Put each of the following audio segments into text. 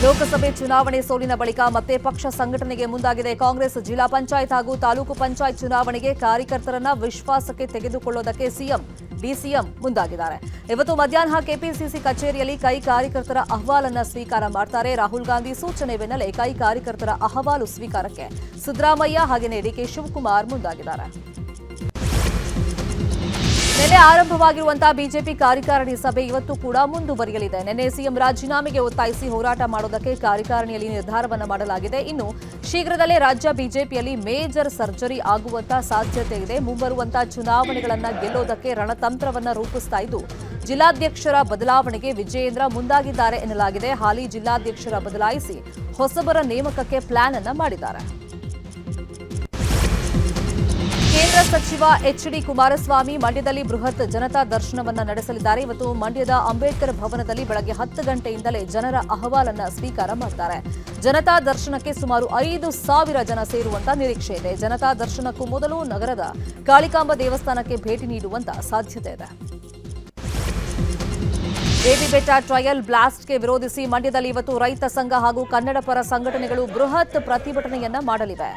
ಲೋಕಸಭೆ ಚುನಾವಣೆ ಸೋಲಿನ ಬಳಿಕ ಮತ್ತೆ ಪಕ್ಷ ಸಂಘಟನೆಗೆ ಮುಂದಾಗಿದೆ ಕಾಂಗ್ರೆಸ್. ಜಿಲ್ಲಾ ಪಂಚಾಯತ್ ಹಾಗೂ ತಾಲೂಕು ಪಂಚಾಯತ್ ಚುನಾವಣೆಗೆ ಕಾರ್ಯಕರ್ತರನ್ನ ವಿಶ್ವಾಸಕ್ಕೆ ತೆಗೆದುಕೊಳ್ಳೋದಕ್ಕೆ ಸಿಎಂ ಡಿಸಿಎಂ ಮುಂದಾಗಿದ್ದಾರೆ. ಇವತ್ತು ಮಧ್ಯಾಹ್ನ ಕೆಪಿಸಿಸಿ ಕಚೇರಿಯಲ್ಲಿ ಕೈ ಕಾರ್ಯಕರ್ತರ ಅಹವಾಲನ್ನ ಸ್ವೀಕಾರ ಮಾಡ್ತಾರೆ. ರಾಹುಲ್ ಗಾಂಧಿ ಸೂಚನೆ ಬೆನ್ನಲ್ಲೇ ಕೈ ಕಾರ್ಯಕರ್ತರ ಅಹವಾಲು ಸ್ವೀಕಾರಕ್ಕೆ ಸಿದ್ದರಾಮಯ್ಯ ಹಾಗೆಯೇ ಡಿಕೆ ಶಿವಕುಮಾರ್ ಮುಂದಾಗಿದ್ದಾರೆ. ನಿನ್ನೆ ಆರಂಭವಾಗಿರುವಂತಹ ಬಿಜೆಪಿ ಕಾರ್ಯಕಾರಿಣಿ ಸಭೆ ಇವತ್ತು ಕೂಡ ಮುಂದುವರಿಯಲಿದೆ. ನಿನ್ನೆ ಸಿಎಂ ರಾಜೀನಾಮೆಗೆ ಒತ್ತಾಯಿಸಿ ಹೋರಾಟ ಮಾಡೋದಕ್ಕೆ ಕಾರ್ಯಕಾರಿಣಿಯಲ್ಲಿ ನಿರ್ಧಾರವನ್ನು ಮಾಡಲಾಗಿದೆ. ಇನ್ನು ಶೀಘ್ರದಲ್ಲೇ ರಾಜ್ಯ ಬಿಜೆಪಿಯಲ್ಲಿ ಮೇಜರ್ ಸರ್ಜರಿ ಆಗುವಂತಹ ಸಾಧ್ಯತೆ ಇದೆ. ಮುಂಬರುವಂತಹ ಚುನಾವಣೆಗಳನ್ನು ಗೆಲ್ಲೋದಕ್ಕೆ ರಣತಂತ್ರವನ್ನು ರೂಪಿಸ್ತಾ ಇದ್ದು ಜಿಲ್ಲಾಧ್ಯಕ್ಷರ ಬದಲಾವಣೆಗೆ ವಿಜಯೇಂದ್ರ ಮುಂದಾಗಿದ್ದಾರೆ ಎನ್ನಲಾಗಿದೆ. ಹಾಲಿ ಜಿಲ್ಲಾಧ್ಯಕ್ಷರ ಬದಲಾಯಿಸಿ ಹೊಸಬರ ನೇಮಕಕ್ಕೆ ಪ್ಲಾನ್ ಅನ್ನು ಮಾಡಿದ್ದಾರೆ. ಕೇಂದ್ರ ಸಚಿವ ಎಚ್ಡಿ ಕುಮಾರಸ್ವಾಮಿ ಮಂಡ್ಯದಲ್ಲಿ ಬೃಹತ್ ಜನತಾ ದರ್ಶನವನ್ನು ನಡೆಸಲಿದ್ದಾರೆ. ಇವತ್ತು ಮಂಡ್ಯದ ಅಂಬೇಡ್ಕರ್ ಭವನದಲ್ಲಿ ಬೆಳಗ್ಗೆ 10 ಗಂಟೆಯಿಂದಲೇ ಜನರ ಅಹವಾಲನ್ನು ಸ್ವೀಕಾರ ಮಾಡ್ತಾರೆ. ಜನತಾ ದರ್ಶನಕ್ಕೆ ಸುಮಾರು 5,000 ಜನ ಸೇರುವಂತ ನಿರೀಕ್ಷೆ ಇದೆ. ಜನತಾ ದರ್ಶನಕ್ಕೂ ಮೊದಲು ನಗರದ ಕಾಳಿಕಾಂಬ ದೇವಸ್ಥಾನಕ್ಕೆ ಭೇಟಿ ನೀಡುವಂತ ಸಾಧ್ಯತೆ ಇದೆ. ಬೇಬಿ ಬೆಟ್ಟ ಟ್ರಯಲ್ ಬ್ಲಾಸ್ಟ್ಗೆ ವಿರೋಧಿಸಿ ಮಂಡ್ಯದಲ್ಲಿ ಇವತ್ತು ರೈತ ಸಂಘ ಹಾಗೂ ಕನ್ನಡ ಪರ ಸಂಘಟನೆಗಳು ಬೃಹತ್ ಪ್ರತಿಭಟನೆಯನ್ನ ಮಾಡಲಿವೆ.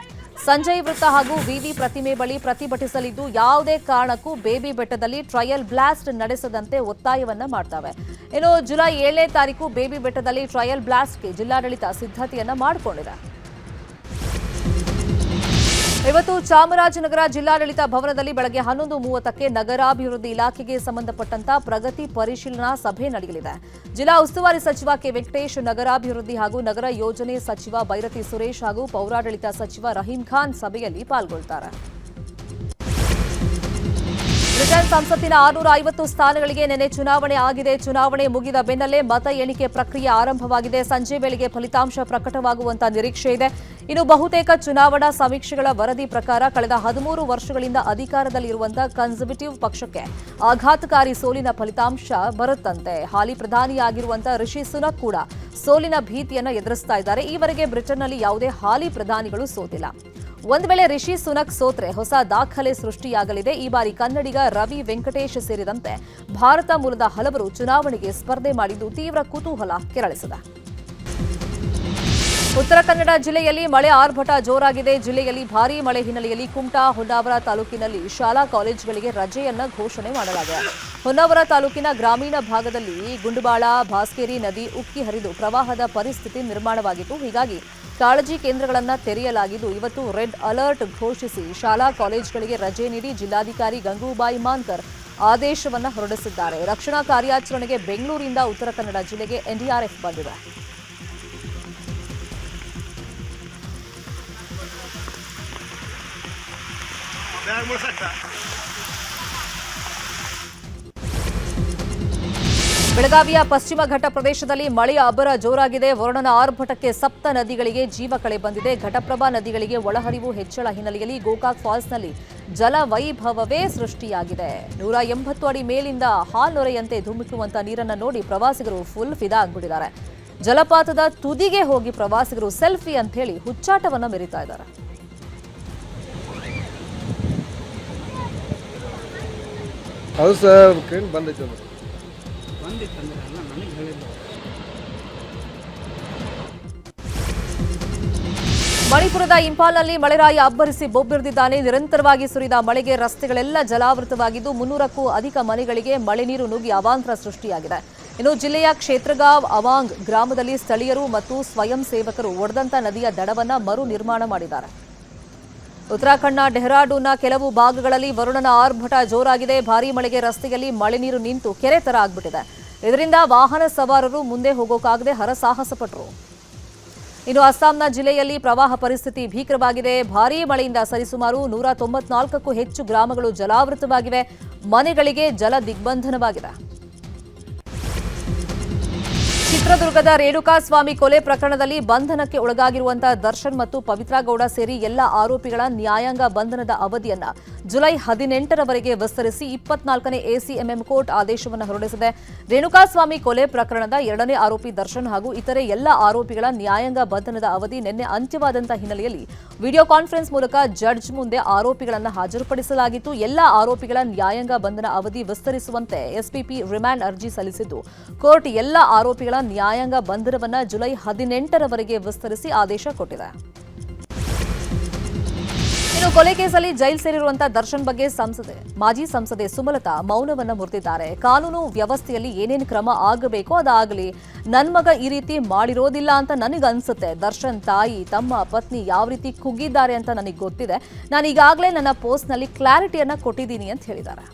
ಸಂಜಯ್ ವೃತ್ತ ಹಾಗೂ ವಿವಿ ಪ್ರತಿಮೆ ಬಳಿ ಪ್ರತಿಭಟಿಸಲಿದ್ದು ಯಾವುದೇ ಕಾರಣಕ್ಕೂ ಬೇಬಿ ಬೆಟ್ಟದಲ್ಲಿ ಟ್ರಯಲ್ ಬ್ಲಾಸ್ಟ್ ನಡೆಸದಂತೆ ಒತ್ತಾಯವನ್ನ ಮಾಡ್ತವೆ. ಇನ್ನು ಜುಲೈ 7ನೇ ತಾರೀಕು ಬೇಬಿ ಬೆಟ್ಟದಲ್ಲಿ ಟ್ರಯಲ್ ಬ್ಲಾಸ್ಟ್ಗೆ ಜಿಲ್ಲಾಡಳಿತ ಸಿದ್ಧತೆಯನ್ನ ಮಾಡಿಕೊಂಡಿದೆ. ಇವತ್ತು ಚಾಮರಾಜನಗರ ಜಿಲ್ಲಾಡಳಿತ ಭವನದಲ್ಲಿ ಬೆಳಗ್ಗೆ 11:30ಕ್ಕೆ ನಗರಾಭಿವೃದ್ಧಿ ಇಲಾಖೆಗೆ ಸಂಬಂಧಪಟ್ಟಂತ ಪ್ರಗತಿ ಪರಿಶೀಲನಾ ಸಭೆ ನಡೆಯಲಿದೆ. ಜಿಲ್ಲಾ ಉಸ್ತುವಾರಿ ಸಚಿವ ಕೆ ವೆಂಕಟೇಶ್, ನಗರಾಭಿವೃದ್ಧಿ ಹಾಗೂ ನಗರ ಯೋಜನೆ ಸಚಿವ ಬೈರತಿ ಸುರೇಶ್ ಹಾಗೂ ಪೌರಾಡಳಿತ ಸಚಿವ ರಹೀಂ ಖಾನ್ ಸಭೆಯಲ್ಲಿ ಪಾಲ್ಗೊಳ್ಳುತ್ತಾರೆ. ಬ್ರಿಟನ್ ಸಂಸತ್ತಿನ 650 ಸ್ಥಾನಗಳಿಗೆ ನಿನ್ನೆ ಚುನಾವಣೆ ಆಗಿದೆ. ಚುನಾವಣೆ ಮುಗಿದ ಬೆನ್ನಲ್ಲೇ ಮತ ಎಣಿಕೆ ಪ್ರಕ್ರಿಯೆ ಆರಂಭವಾಗಿದೆ. ಸಂಜೆ ವೇಳೆಗೆ ಫಲಿತಾಂಶ ಪ್ರಕಟವಾಗುವಂತಹ ನಿರೀಕ್ಷೆ ಇದೆ. ಇನ್ನು ಬಹುತೇಕ ಚುನಾವಣಾ ಸಮೀಕ್ಷೆಗಳ ವರದಿ ಪ್ರಕಾರ ಕಳೆದ 13 ವರ್ಷಗಳಿಂದ ಅಧಿಕಾರದಲ್ಲಿರುವಂತಹ ಕನ್ಸರ್ವೇಟಿವ್ ಪಕ್ಷಕ್ಕೆ ಆಘಾತಕಾರಿ ಸೋಲಿನ ಫಲಿತಾಂಶ ಬರುತ್ತಂತೆ. ಹಾಲಿ ಪ್ರಧಾನಿಯಾಗಿರುವಂತಹ ರಿಷಿ ಸುನಕ್ ಕೂಡ ಸೋಲಿನ ಭೀತಿಯನ್ನು ಎದುರಿಸ್ತಾ ಇದ್ದಾರೆ. ಈವರೆಗೆ ಬ್ರಿಟನ್ನಲ್ಲಿ ಯಾವುದೇ ಹಾಲಿ ಪ್ರಧಾನಿಗಳು ಸೋತಿಲ್ಲ. ಒಂದು ವೇಳೆ ರಿಷಿ ಸುನಕ್ ಸೋತ್ರೆ ಹೊಸ ದಾಖಲೆ ಸೃಷ್ಟಿಯಾಗಲಿದೆ. ಈ ಬಾರಿ ಕನ್ನಡಿಗ ರವಿ ವೆಂಕಟೇಶ್ ಸೇರಿದಂತೆ ಭಾರತ ಮೂಲದ ಹಲವರು ಚುನಾವಣೆಗೆ ಸ್ಪರ್ಧೆ ಮಾಡಿದ್ದು ತೀವ್ರ ಕುತೂಹಲ ಕೆರಳಿಸಿದೆ. ಉತ್ತರ ಕನ್ನಡ ಜಿಲ್ಲೆಯಲ್ಲಿ ಮಳೆ ಆರ್ಭಟ ಜೋರಾಗಿದೆ. ಜಿಲ್ಲೆಯಲ್ಲಿ ಭಾರೀ ಮಳೆ ಹಿನ್ನೆಲೆಯಲ್ಲಿ ಕುಮಟಾ, ಹೊನ್ನಾವರ ತಾಲೂಕಿನಲ್ಲಿ ಶಾಲಾ ಕಾಲೇಜುಗಳಿಗೆ ರಜೆಯನ್ನ ಘೋಷಣೆ ಮಾಡಲಾಗಿದೆ. ಹೊನ್ನಾವರ ತಾಲೂಕಿನ ಗ್ರಾಮೀಣ ಭಾಗದಲ್ಲಿ ಗುಂಡುಬಾಳ, ಭಾಸ್ಕೇರಿ ನದಿ ಉಕ್ಕಿ ಹರಿದು ಪ್ರವಾಹದ ಪರಿಸ್ಥಿತಿ ನಿರ್ಮಾಣವಾಗಿತ್ತು. ಹೀಗಾಗಿ ಕಾಳಜಿ ಕೇಂದ್ರಗಳನ್ನು ತೆರೆಯಲಾಗಿದ್ದು ಇವತ್ತು ರೆಡ್ ಅಲರ್ಟ್ ಘೋಷಿಸಿ ಶಾಲಾ ಕಾಲೇಜುಗಳಿಗೆ ರಜೆ ನೀಡಿ ಜಿಲ್ಲಾಧಿಕಾರಿ ಗಂಗೂಬಾಯಿ ಮಾನ್ಕರ್ ಆದೇಶವನ್ನು ಹೊರಡಿಸಿದ್ದಾರೆ. ರಕ್ಷಣಾ ಕಾರ್ಯಾಚರಣೆಗೆ ಬೆಂಗಳೂರಿನಿಂದ ಉತ್ತರ ಕನ್ನಡ ಜಿಲ್ಲೆಗೆ ಎನ್ಡಿಆರ್ಎಫ್ ಬಂದಿದೆ. ಬೆಳಗಾವಿಯ ಪಶ್ಚಿಮ ಘಟ್ಟ ಪ್ರದೇಶದಲ್ಲಿ ಮಳೆಯ ಅಬ್ಬರ ಜೋರಾಗಿದೆ. ವರುಣನ ಆರ್ಭಟಕ್ಕೆ ಸಪ್ತ ನದಿಗಳಿಗೆ ಜೀವ ಕಳೆ ಬಂದಿದೆ. ಘಟಪ್ರಭಾ ನದಿಗಳಿಗೆ ಒಳಹರಿವು ಹೆಚ್ಚಳ ಹಿನ್ನೆಲೆಯಲ್ಲಿ ಗೋಕಾಕ್ ಫಾಲ್ಸ್ನಲ್ಲಿ ಜಲವೈಭವವೇ ಸೃಷ್ಟಿಯಾಗಿದೆ. 180 ಅಡಿ ಮೇಲಿಂದ ಹಾಲ್ನೊರೆಯಂತೆ ಧುಮುಕುವಂತ ನೀರನ್ನು ನೋಡಿ ಪ್ರವಾಸಿಗರು ಫುಲ್ ಫಿದಾ ಆಗ್ಬಿಟ್ಟಿದ್ದಾರೆ. ಜಲಪಾತದ ತುದಿಗೆ ಹೋಗಿ ಪ್ರವಾಸಿಗರು ಸೆಲ್ಫಿ ಅಂತ ಹೇಳಿ ಹುಚ್ಚಾಟವನ್ನ ಮೆರೀತಾ ಇದ್ದಾರೆ. ಹೌದು ಸರ್, ಟ್ರೈನ್ ಬಂದೈತೆ. ಮಣಿಪುರದ ಇಂಫಾಲ್ನಲ್ಲಿ ಮಳೆರಾಯ ಅಬ್ಬರಿಸಿ ಬೊಬ್ಬಿರಿದಿದ್ದಾನೆ. ನಿರಂತರವಾಗಿ ಸುರಿದ ಮಳೆಗೆ ರಸ್ತೆಗಳೆಲ್ಲ ಜಲಾವೃತವಾಗಿದ್ದು 300ಕ್ಕೂ ಅಧಿಕ ಮನೆಗಳಿಗೆ ಮಳೆ ನೀರು ನುಗ್ಗಿ ಅವಾಂತರ ಸೃಷ್ಟಿಯಾಗಿದೆ. ಇನ್ನು ಜಿಲ್ಲೆಯ ಕ್ಷೇತ್ರಗಾಂವ್ ಅವಾಂಗ್ ಗ್ರಾಮದಲ್ಲಿ ಸ್ಥಳೀಯರು ಮತ್ತು ಸ್ವಯಂ ಸೇವಕರು ಒಡೆದಂತ ನದಿಯ ದಡವನ್ನ ಮರು ನಿರ್ಮಾಣ ಮಾಡಿದ್ದಾರೆ. ಉತ್ತರಾಖಂಡ್ನ ಡೆಹ್ರಾಡೂನ್ನ ಕೆಲವು ಭಾಗಗಳಲ್ಲಿ ವರುಣನ ಆರ್ಭಟ ಜೋರಾಗಿದೆ. ಭಾರೀ ಮಳೆಗೆ ರಸ್ತೆಯಲ್ಲಿ ಮಳೆ ನೀರು ನಿಂತು ಕೆರೆ ತರ ಆಗ್ಬಿಟ್ಟಿದೆ. ಇದರಿಂದ ವಾಹನ ಸವಾರರು ಮುಂದೆ ಹೋಗೋಕಾಗದೆ ಹರಸಾಹಸ ಪಟ್ಟರು. ಇನ್ನು ಅಸ್ಸಾಂನ ಜಿಲ್ಲೆಯಲ್ಲಿ ಪ್ರವಾಹ ಪರಿಸ್ಥಿತಿ ಭೀಕರವಾಗಿದೆ. ಭಾರೀ ಮಳೆಯಿಂದ ಸರಿಸುಮಾರು 194ಕ್ಕೂ ಹೆಚ್ಚು ಗ್ರಾಮಗಳು ಜಲಾವೃತವಾಗಿವೆ. ಮನೆಗಳಿಗೆ ಜಲ ದಿಗ್ಬಂಧನವಾಗಿದೆ. ಚಿತ್ರದುರ್ಗದ ರೇಣುಕಾಸ್ವಾಮಿ ಕೊಲೆ ಪ್ರಕರಣದಲ್ಲಿ ಬಂಧನಕ್ಕೆ ಒಳಗಾಗಿರುವಂತಹ ದರ್ಶನ್ ಮತ್ತು ಪವಿತ್ರಾ ಗೌಡ ಸೇರಿ ಎಲ್ಲ ಆರೋಪಿಗಳ ನ್ಯಾಯಾಂಗ ಬಂಧನದ ಅವಧಿಯನ್ನ ಜುಲೈ 18ರವರೆಗೆ ವಿಸ್ತರಿಸಿ 24ನೇ ಎಸಿಎಂಎಂ ಕೋರ್ಟ್ ಆದೇಶವನ್ನು ಹೊರಡಿಸಿದೆ. ರೇಣುಕಾಸ್ವಾಮಿ ಕೊಲೆ ಪ್ರಕರಣದ 2ನೇ ಆರೋಪಿ ದರ್ಶನ್ ಹಾಗೂ ಇತರೆ ಎಲ್ಲ ಆರೋಪಿಗಳ ನ್ಯಾಯಾಂಗ ಬಂಧನದ ಅವಧಿ ನಿನ್ನೆ ಅಂತ್ಯವಾದಂತಹ ಹಿನ್ನೆಲೆಯಲ್ಲಿ ವಿಡಿಯೋ ಕಾನ್ಫರೆನ್ಸ್ ಮೂಲಕ ಜಡ್ಜ್ ಮುಂದೆ ಆರೋಪಿಗಳನ್ನು ಹಾಜರುಪಡಿಸಲಾಗಿತ್ತು. ಎಲ್ಲ ಆರೋಪಿಗಳ ನ್ಯಾಯಾಂಗ ಬಂಧನ ಅವಧಿ ವಿಸ್ತರಿಸುವಂತೆ ಎಸ್ಪಿಪಿ ರಿಮ್ಯಾಂಡ್ ಅರ್ಜಿ ಸಲ್ಲಿಸಿದ್ದು ಕೋರ್ಟ್ ಎಲ್ಲ ಆರೋಪಿಗಳ ನ್ಯಾಯಾಂಗ ಬಂಧನವನ್ನ ಜುಲೈ 18ರವರೆಗೆ ವಿಸ್ತರಿಸಿ ಆದೇಶ ಕೊಟ್ಟಿದೆ. ಇನ್ನು ಕೊಲೆ ಕೇಸಲ್ಲಿ ಜೈಲು ಸೇರಿರುವಂತಹ ದರ್ಶನ್ ಬಗ್ಗೆ ಮಾಜಿ ಸಂಸದೆ ಸುಮಲತಾ ಮೌನವನ್ನ ಮುರಿದಿದ್ದಾರೆ. ಕಾನೂನು ವ್ಯವಸ್ಥೆಯಲ್ಲಿ ಏನೇನು ಕ್ರಮ ಆಗಬೇಕೋ ಅದಾಗಲಿ, ನನ್ ಮಗ ಈ ರೀತಿ ಮಾಡಿರೋದಿಲ್ಲ ಅಂತ ನನಗನ್ಸುತ್ತೆ. ದರ್ಶನ್ ತಾಯಿ ತಮ್ಮ ಪತ್ನಿ ಯಾವ ರೀತಿ ಕುಗ್ಗಿದ್ದಾರೆ ಅಂತ ನನಗೆ ಗೊತ್ತಿದೆ. ನಾನು ಈಗಾಗಲೇ ನನ್ನ ಪೋಸ್ಟ್ನಲ್ಲಿ ಕ್ಲಾರಿಟಿಯನ್ನ ಕೊಟ್ಟಿದ್ದೀನಿ ಅಂತ ಹೇಳಿದ್ದಾರೆ.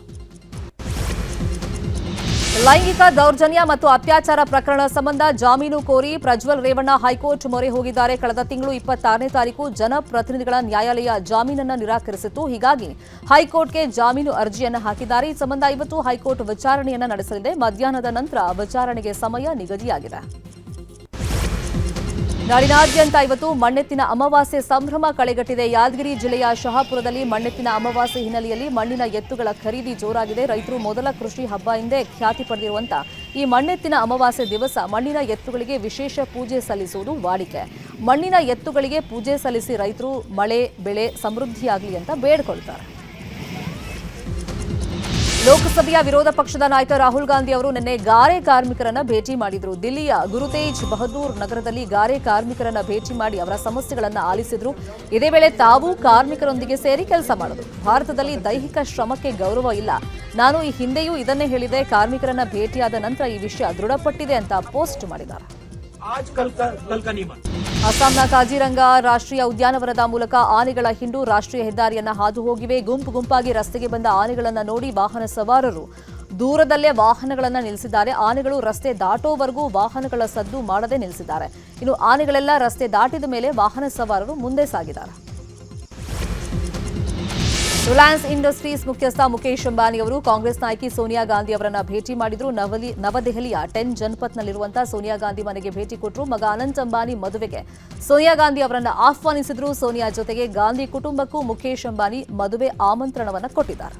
ಲೈಂಗಿಕ ದೌರ್ಜನ್ಯ ಮತ್ತು ಅತ್ಯಾಚಾರ ಪ್ರಕರಣ ಸಂಬಂಧ ಜಾಮೀನು ಕೋರಿ ಪ್ರಜ್ವಲ್ ರೇವಣ್ಣ ಹೈಕೋರ್ಟ್ ಮೊರೆ ಹೋಗಿದ್ದಾರೆ. ಕಳೆದ ತಿಂಗಳು 26ನೇ ತಾರೀಕು ಜನಪ್ರತಿನಿಧಿಗಳ ನ್ಯಾಯಾಲಯ ಜಾಮೀನನ್ನು ನಿರಾಕರಿಸಿತ್ತು. ಹೀಗಾಗಿ ಹೈಕೋರ್ಟ್ಗೆ ಜಾಮೀನು ಅರ್ಜಿಯನ್ನು ಹಾಕಿದ್ದಾರೆ. ಈ ಸಂಬಂಧ ಇವತ್ತು ಹೈಕೋರ್ಟ್ ವಿಚಾರಣೆಯನ್ನು ನಡೆಸಲಿದೆ. ಮಧ್ಯಾಹ್ನದ ನಂತರ ವಿಚಾರಣೆಗೆ ಸಮಯ ನಿಗದಿಯಾಗಿದೆ. ನಾಡಿನಾದ್ಯಂತ ಇವತ್ತು ಮಣ್ಣೆತ್ತಿನ ಅಮಾವಾಸ್ಯೆ ಸಂಭ್ರಮ ಕಳೆಗಟ್ಟಿದೆ. ಯಾದಗಿರಿ ಜಿಲ್ಲೆಯ ಶಹಾಪುರದಲ್ಲಿ ಮಣ್ಣೆತ್ತಿನ ಅಮಾವಾಸ್ಯೆ ಹಿನ್ನೆಲೆಯಲ್ಲಿ ಮಣ್ಣಿನ ಎತ್ತುಗಳ ಖರೀದಿ ಜೋರಾಗಿದೆ. ರೈತರು ಮೊದಲ ಕೃಷಿ ಹಬ್ಬ ಎಂದೇ ಖ್ಯಾತಿ ಪಡೆದಿರುವಂತಹ ಈ ಮಣ್ಣೆತ್ತಿನ ಅಮಾವಾಸ್ಯೆ ದಿವಸ ಮಣ್ಣಿನ ಎತ್ತುಗಳಿಗೆ ವಿಶೇಷ ಪೂಜೆ ಸಲ್ಲಿಸುವುದು ವಾಡಿಕೆ. ಮಣ್ಣಿನ ಎತ್ತುಗಳಿಗೆ ಪೂಜೆ ಸಲ್ಲಿಸಿ ರೈತರು ಮಳೆ ಬೆಳೆ ಸಮೃದ್ಧಿಯಾಗಲಿ ಅಂತ ಬೇಡಿಕೊಳ್ತಾರೆ. ಲೋಕಸಭೆಯ ವಿರೋಧ ಪಕ್ಷದ ನಾಯಕ ರಾಹುಲ್ ಗಾಂಧಿ ಅವರು ನಿನ್ನೆ ಗಾರೆ ಕಾರ್ಮಿಕರನ್ನ ಭೇಟಿ ಮಾಡಿದ್ರು. ದಿಲ್ಲಿಯ ಗುರುತೇಜ್ ಬಹದ್ದೂರ್ ನಗರದಲ್ಲಿ ಗಾರೆ ಕಾರ್ಮಿಕರನ್ನ ಭೇಟಿ ಮಾಡಿ ಅವರ ಸಮಸ್ಯೆಗಳನ್ನ ಆಲಿಸಿದ್ರು. ಇದೇ ವೇಳೆ ತಾವು ಕಾರ್ಮಿಕರೊಂದಿಗೆ ಸೇರಿ ಕೆಲಸ ಮಾಡಿದ್ರು. ಭಾರತದಲ್ಲಿ ದೈಹಿಕ ಶ್ರಮಕ್ಕೆ ಗೌರವ ಇಲ್ಲ. ನಾನು ಈ ಹಿಂದೆಯೂ ಇದನ್ನೇ ಹೇಳಿದೆ. ಕಾರ್ಮಿಕರನ್ನ ಭೇಟಿಯಾದ ನಂತರ ಈ ವಿಷಯ ದೃಢಪಟ್ಟಿದೆ ಅಂತ ಪೋಸ್ಟ್ ಮಾಡಿದ್ದಾರೆ. ಅಸ್ಸಾಂನ ಕಾಜಿರಂಗ ರಾಷ್ಟ್ರೀಯ ಉದ್ಯಾನವನದ ಮೂಲಕ ಆನೆಗಳ ಹಿಂಡು ರಾಷ್ಟ್ರೀಯ ಹೆದ್ದಾರಿಯನ್ನ ಹಾದು ಹೋಗಿವೆ. ಗುಂಪು ಗುಂಪಾಗಿ ರಸ್ತೆಗೆ ಬಂದ ಆನೆಗಳನ್ನ ನೋಡಿ ವಾಹನ ಸವಾರರು ದೂರದಲ್ಲೇ ವಾಹನಗಳನ್ನ ನಿಲ್ಲಿಸಿದ್ದಾರೆ. ಆನೆಗಳು ರಸ್ತೆ ದಾಟೋವರೆಗೂ ವಾಹನಗಳ ಸದ್ದು ಮಾಡದೆ ನಿಲ್ಲಿಸಿದ್ದಾರೆ. ಇನ್ನು ಆನೆಗಳೆಲ್ಲ ರಸ್ತೆ ದಾಟಿದ ಮೇಲೆ ವಾಹನ ಸವಾರರು ಮುಂದೆ ಸಾಗಿದ್ದಾರೆ. ರಿಲಯನ್ಸ್ ಇಂಡಸ್ಟ್ರೀಸ್ ಮುಖ್ಯಸ್ಥ ಮುಖೇಶ್ ಅಂಬಾನಿ ಅವರು ಕಾಂಗ್ರೆಸ್ ನಾಯಕಿ ಸೋನಿಯಾ ಗಾಂಧಿ ಅವರನ್ನ ಭೇಟಿ ಮಾಡಿದ್ರು. ನವದೆಹಲಿಯ 10 ಜನಪಥ್ನಲ್ಲಿರುವಂತಹ ಸೋನಿಯಾ ಗಾಂಧಿ ಮನೆಗೆ ಭೇಟಿ ಕೊಟ್ಟರು. ಮಗ ಅನಂತ್ ಅಂಬಾನಿ ಮದುವೆಗೆ ಸೋನಿಯಾ ಗಾಂಧಿ ಅವರನ್ನ ಆಹ್ವಾನಿಸಿದ್ರು. ಸೋನಿಯಾ ಜೊತೆಗೆ ಗಾಂಧಿ ಕುಟುಂಬಕ್ಕೂ ಮುಖೇಶ್ ಅಂಬಾನಿ ಮದುವೆ ಆಮಂತ್ರಣವನ್ನ ಕೊಟ್ಟಿದ್ದಾರೆ.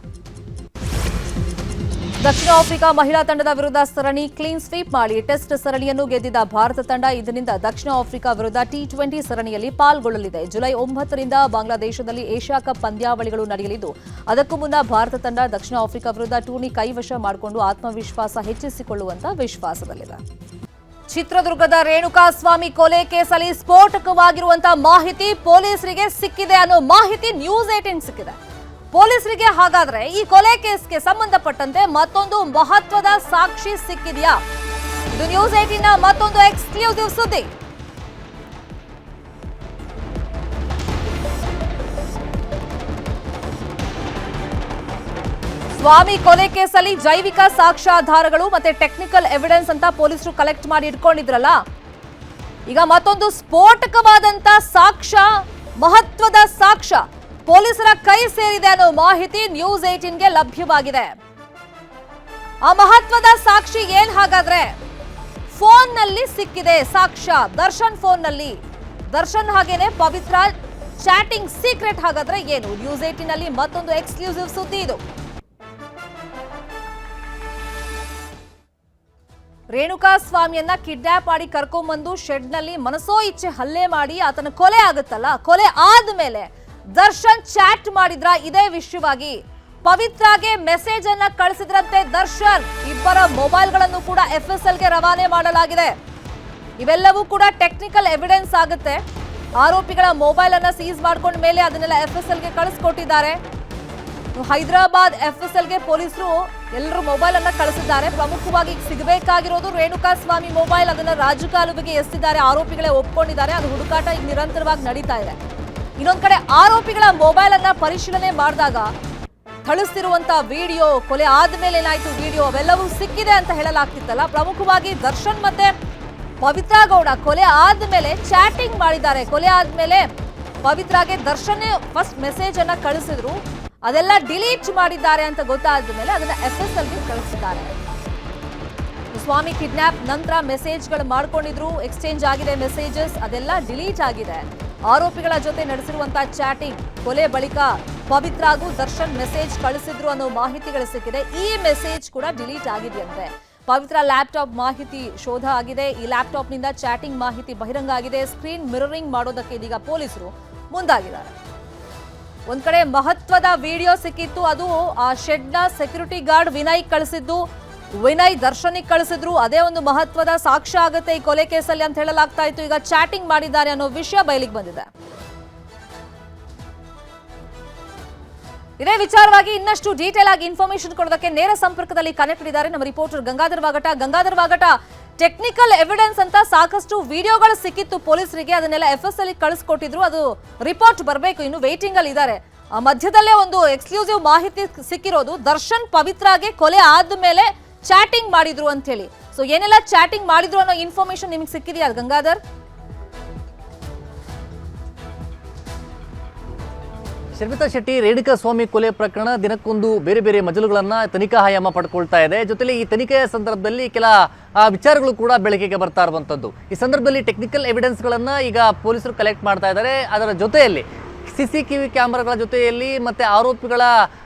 ದಕ್ಷಿಣ ಆಫ್ರಿಕಾ ಮಹಿಳಾ ತಂಡದ ವಿರುದ್ಧ ಸರಣಿ ಕ್ಲೀನ್ ಸ್ವೀಪ್ ಮಾಡಿ ಟೆಸ್ಟ್ ಸರಣಿಯನ್ನು ಗೆದ್ದಿದ್ದ ಭಾರತ ತಂಡ ಇದರಿಂದ ದಕ್ಷಿಣ ಆಫ್ರಿಕಾ ವಿರುದ್ಧ T20 ಸರಣಿಯಲ್ಲಿ ಪಾಲ್ಗೊಳ್ಳಲಿದೆ. ಜುಲೈ 9ರಿಂದ ಬಾಂಗ್ಲಾದೇಶದಲ್ಲಿ ಏಷ್ಯಾ ಕಪ್ ಪಂದ್ಯಾವಳಿಗಳು ನಡೆಯಲಿದ್ದು, ಅದಕ್ಕೂ ಮುನ್ನ ಭಾರತ ತಂಡ ದಕ್ಷಿಣ ಆಫ್ರಿಕಾ ವಿರುದ್ಧ ಟೂರ್ನಿ ಕೈವಶ ಮಾಡಿಕೊಂಡು ಆತ್ಮವಿಶ್ವಾಸ ಹೆಚ್ಚಿಸಿಕೊಳ್ಳುವಂತ ವಿಶ್ವಾಸದಲ್ಲಿದೆ. ಚಿತ್ರದುರ್ಗದ ರೇಣುಕಾಸ್ವಾಮಿ ಕೊಲೆ ಕೇಸಲ್ಲಿ ಸ್ಫೋಟಕವಾಗಿರುವಂತಹ ಮಾಹಿತಿ ಪೊಲೀಸರಿಗೆ ಸಿಕ್ಕಿದೆ ಅನ್ನೋ ಮಾಹಿತಿ ನ್ಯೂಸ್ 18 ಸಿಕ್ಕಿದೆ. ಪೊಲೀಸರಿಗೆ ಹಾಗಾದ್ರೆ ಈ ಕೊಲೆ ಕೇಸ್ಗೆ ಸಂಬಂಧಪಟ್ಟಂತೆ ಮತ್ತೊಂದು ಮಹತ್ವದ ಸಾಕ್ಷಿ ಸಿಕ್ಕಿದೆಯಾ? ಇದು ನ್ಯೂಸ್ 18ನ ಮತ್ತೊಂದು ಎಕ್ಸ್ಕ್ಲೂಸಿವ್ ಸುದ್ದಿ. ಸ್ವಾಮಿ ಕೊಲೆ ಕೇಸಲ್ಲಿ ಜೈವಿಕ ಸಾಕ್ಷ್ಯಾಧಾರಗಳು ಮತ್ತೆ ಟೆಕ್ನಿಕಲ್ ಎವಿಡೆನ್ಸ್ ಅಂತ ಪೊಲೀಸರು ಕಲೆಕ್ಟ್ ಮಾಡಿ ಇಟ್ಕೊಂಡಿದ್ರಲ್ಲ, ಈಗ ಮತ್ತೊಂದು ಸ್ಫೋಟಕವಾದಂತ ಸಾಕ್ಷ್ಯ, ಮಹತ್ವದ ಸಾಕ್ಷ್ಯ ಪೊಲೀಸರ ಕೈ ಸೇರಿದೆ ಅನ್ನೋ ಮಾಹಿತಿ ನ್ಯೂಸ್ 18ಗೆ ಲಭ್ಯವಾಗಿದೆ. ಆ ಮಹತ್ವದ ಸಾಕ್ಷಿ ಏನ್ ಹಾಗಾದ್ರೆ? ಫೋನ್ನಲ್ಲಿ ಸಿಕ್ಕಿದೆ ಸಾಕ್ಷ್ಯ. ದರ್ಶನ್ ಫೋನ್ನಲ್ಲಿ, ದರ್ಶನ್ ಹಾಗೇನೆ ಪವಿತ್ರ ಚಾಟಿಂಗ್ ಸೀಕ್ರೆಟ್ ಹಾಗಾದ್ರೆ ಏನು? ನ್ಯೂಸ್ 18ನಲ್ಲಿ ಮತ್ತೊಂದು ಎಕ್ಸ್ಕ್ಲೂಸಿವ್ ಸುದ್ದಿ ಇದು. ರೇಣುಕಾಸ್ವಾಮಿಯನ್ನ ಕಿಡ್ನಾಪ್ ಮಾಡಿ ಕರ್ಕೊಂಡ್ಬಂದು ಶೆಡ್ನಲ್ಲಿ ಮನಸೋ ಇಚ್ಛೆ ಹಲ್ಲೆ ಮಾಡಿ ಆತನ ಕೊಲೆ ಆಗುತ್ತಲ್ಲ, ಕೊಲೆ ಆದ್ಮೇಲೆ ದರ್ಶನ್ ಚಾಟ್ ಮಾಡಿದ್ರ ಇದೇ ವಿಷಯವಾಗಿ ಪವಿತ್ರಾಗೆ ಮೆಸೇಜ್ ಅನ್ನ ಕಳಿಸಿದ್ರಂತೆ ದರ್ಶನ್. ಇಬ್ಬರ ಮೊಬೈಲ್ಗಳನ್ನು ಕೂಡ FSLಗೆ ರವಾನೆ ಮಾಡಲಾಗಿದೆ. ಇವೆಲ್ಲವೂ ಕೂಡ ಟೆಕ್ನಿಕಲ್ ಎವಿಡೆನ್ಸ್ ಆಗುತ್ತೆ. ಆರೋಪಿಗಳ ಮೊಬೈಲ್ ಅನ್ನ ಸೀಸ್ ಮಾಡ್ಕೊಂಡ ಮೇಲೆ ಅದನ್ನೆಲ್ಲ FSLಗೆ ಕಳಿಸ್ಕೊಟ್ಟಿದ್ದಾರೆ. ಹೈದರಾಬಾದ್ FSLಗೆ ಪೊಲೀಸರು ಎಲ್ಲರೂ ಮೊಬೈಲ್ ಅನ್ನ ಕಳಿಸಿದ್ದಾರೆ. ಪ್ರಮುಖವಾಗಿ ಸಿಗಬೇಕಾಗಿರೋದು ರೇಣುಕಾಸ್ವಾಮಿ ಮೊಬೈಲ್. ಅದನ್ನ ರಾಜಕಾಲುವೆಗೆ ಎಸೆದಿದ್ದಾರೆ. ಆರೋಪಿಗಳೇ ಒಪ್ಕೊಂಡಿದ್ದಾರೆ. ಅದು ಹುಡುಕಾಟ ಈಗ ನಿರಂತರವಾಗಿ ನಡೀತಾ ಇದೆ. ಇನ್ನೊಂದ್ ಕಡೆ ಆರೋಪಿಗಳ ಮೊಬೈಲ್ ಅನ್ನ ಪರಿಶೀಲನೆ ಮಾಡಿದಾಗ ಥಳಿಸ್ತಿರುವಂತಹ ವಿಡಿಯೋ, ಕೊಲೆ ಆದ್ಮೇಲೆ ಏನಾಯ್ತು ವಿಡಿಯೋ, ಅವೆಲ್ಲವೂ ಸಿಕ್ಕಿದೆ ಅಂತ ಹೇಳಲಾಗ್ತಿತ್ತಲ್ಲ. ಪ್ರಮುಖವಾಗಿ ದರ್ಶನ್ ಮತ್ತೆ ಪವಿತ್ರ ಗೌಡ ಕೊಲೆ ಆದ್ಮೇಲೆ ಚಾಟಿಂಗ್ ಮಾಡಿದ್ದಾರೆ. ಕೊಲೆ ಆದ್ಮೇಲೆ ಪವಿತ್ರಾಗೆ ದರ್ಶನ್ ಫಸ್ಟ್ ಮೆಸೇಜ್ ಅನ್ನ ಕಳಿಸಿದ್ರು, ಅದೆಲ್ಲ ಡಿಲೀಟ್ ಮಾಡಿದ್ದಾರೆ ಅಂತ ಗೊತ್ತಾದ ಮೇಲೆ ಅದನ್ನ FSLಗೆ ಕಳಿಸಿದ್ದಾರೆ. ಸ್ವಾಮಿ ಕಿಡ್ನಾಪ್ ನಂತರ ಮೆಸೇಜ್ಗಳು ಮಾಡ್ಕೊಂಡಿದ್ರು, ಎಕ್ಸ್ಚೇಂಜ್ ಆಗಿದೆ ಮೆಸೇಜಸ್, ಅದೆಲ್ಲ ಡಿಲೀಟ್ ಆಗಿದೆ. ಆರೋಪಿಗಳ ಜೊತೆ ನಡೆಸಿರುವಂತಹ ಚಾಟಿಂಗ್, ಕೊಲೆ ಬಳಿಕ ಪವಿತ್ರಾಗೂ ದರ್ಶನ್ ಮೆಸೇಜ್ ಕಳಿಸಿದ್ರು ಅನ್ನೋ ಮಾಹಿತಿಗಳು ಸಿಕ್ಕಿದೆ. ಈ ಮೆಸೇಜ್ ಕೂಡ ಡಿಲೀಟ್ ಆಗಿದೆಯಂತೆ. ಪವಿತ್ರ ಲ್ಯಾಪ್ಟಾಪ್ ಮಾಹಿತಿ ಶೋಧ ಆಗಿದೆ. ಈ ಲ್ಯಾಪ್ಟಾಪ್ನಿಂದ ಚಾಟಿಂಗ್ ಮಾಹಿತಿ ಬಹಿರಂಗ ಆಗಿದೆ. ಸ್ಕ್ರೀನ್ ಮಿರರಿಂಗ್ ಮಾಡೋದಕ್ಕೆ ಇದೀಗ ಪೊಲೀಸರು ಮುಂದಾಗಿದ್ದಾರೆ. ಒಂದ್ ಕಡೆ ಮಹತ್ವದ ವಿಡಿಯೋ ಸಿಕ್ಕಿತ್ತು. ಅದು ಆ ಶೆಡ್ನ ಸೆಕ್ಯೂರಿಟಿ ಗಾರ್ಡ್ ವಿನಯ್ ಕಳಿಸಿದ್ದು. ವಿನಯ್ ದರ್ಶನಿಗೆ ಕಳಿಸಿದ್ರು, ಅದೇ ಒಂದು ಮಹತ್ವದ ಸಾಕ್ಷ್ಯ ಆಗುತ್ತೆ ಈ ಕೊಲೆ ಕೇಸಲ್ಲಿ ಅಂತ ಹೇಳಲಾಗ್ತಾ ಇತ್ತು. ಈಗ ಚಾಟಿಂಗ್ ಮಾಡಿದ್ದಾರೆ ಅನ್ನೋ ವಿಷಯ ಬಯಲಿಗೆ ಬಂದಿದೆ. ಇದೇ ವಿಚಾರವಾಗಿ ಇನ್ನಷ್ಟು ಡೀಟೇಲ್ ಆಗಿ ಇನ್ಫಾರ್ಮೇಶನ್ ಕೊಡೋದಕ್ಕೆ ನೇರ ಸಂಪರ್ಕದಲ್ಲಿ ಕನೆಕ್ಟ್ ಇದ್ದಾರೆ ನಮ್ಮ ರಿಪೋರ್ಟರ್ ಗಂಗಾಧರ್ ವಾಗಟ. ಟೆಕ್ನಿಕಲ್ ಎವಿಡೆನ್ಸ್ ಅಂತ ಸಾಕಷ್ಟು ವಿಡಿಯೋಗಳು ಸಿಕ್ಕಿತ್ತು ಪೊಲೀಸರಿಗೆ, ಅದನ್ನೆಲ್ಲ FSL ಕಳಿಸ್ಕೊಟ್ಟಿದ್ರು. ಅದು ರಿಪೋರ್ಟ್ ಬರಬೇಕು, ಇನ್ನು ವೇಟಿಂಗ್ ಅಲ್ಲಿ ಇದ್ದಾರೆ. ಮಧ್ಯದಲ್ಲೇ ಒಂದು ಎಕ್ಸ್ಕ್ಲೂಸಿವ್ ಮಾಹಿತಿ ಸಿಕ್ಕಿರೋದು, ದರ್ಶನ್ ಪವಿತ್ರಾಗೆ ಕೊಲೆ ಆದ್ಮೇಲೆ ಚಾಟಿಂಗ್ ಮಾಡಿದ್ರು ಅಂತ ಹೇಳಿ. ಸೊ ಏನೆಲ್ಲ ಚಾಟಿಂಗ್ ಮಾಡಿದ್ರು ಅನ್ನೋ ಇನ್ಫಾರ್ಮೇಶನ್ ನಿಮಗೆ ಸಿಕ್ಕಿದೆಯಾ ಗಂಗಾಧರ್? ಶರ್ಮಿತಾ ಶೆಟ್ಟಿ ರೇಣುಕಾ ಸ್ವಾಮಿ ಕೊಲೆ ಪ್ರಕರಣ ದಿನಕ್ಕೊಂದು ಬೇರೆ ಬೇರೆ ಮಜಲುಗಳನ್ನು ತನಿಖಾ ಆಯಾಮ ಪಡ್ಕೊಳ್ತಾ ಇದೆ. ಜೊತೆಲಿ ಈ ತನಿಖೆಯ ಸಂದರ್ಭದಲ್ಲಿ ಕೆಲ ವಿಚಾರಗಳು ಕೂಡ ಬೆಳಕಿಗೆ ಬರ್ತಾ ಇರುವಂಥದ್ದು. ಈ ಸಂದರ್ಭದಲ್ಲಿ ಟೆಕ್ನಿಕಲ್ ಎವಿಡೆನ್ಸ್ಗಳನ್ನು ಈಗ ಪೊಲೀಸರು ಕಲೆಕ್ಟ್ ಮಾಡ್ತಾ ಇದ್ದಾರೆ. ಅದರ ಜೊತೆಯಲ್ಲಿ CCTV ಕ್ಯಾಮರಾಗಳ ಜೊತೆಯಲ್ಲಿ ಮತ್ತೆ ಆರೋಪಿಗಳ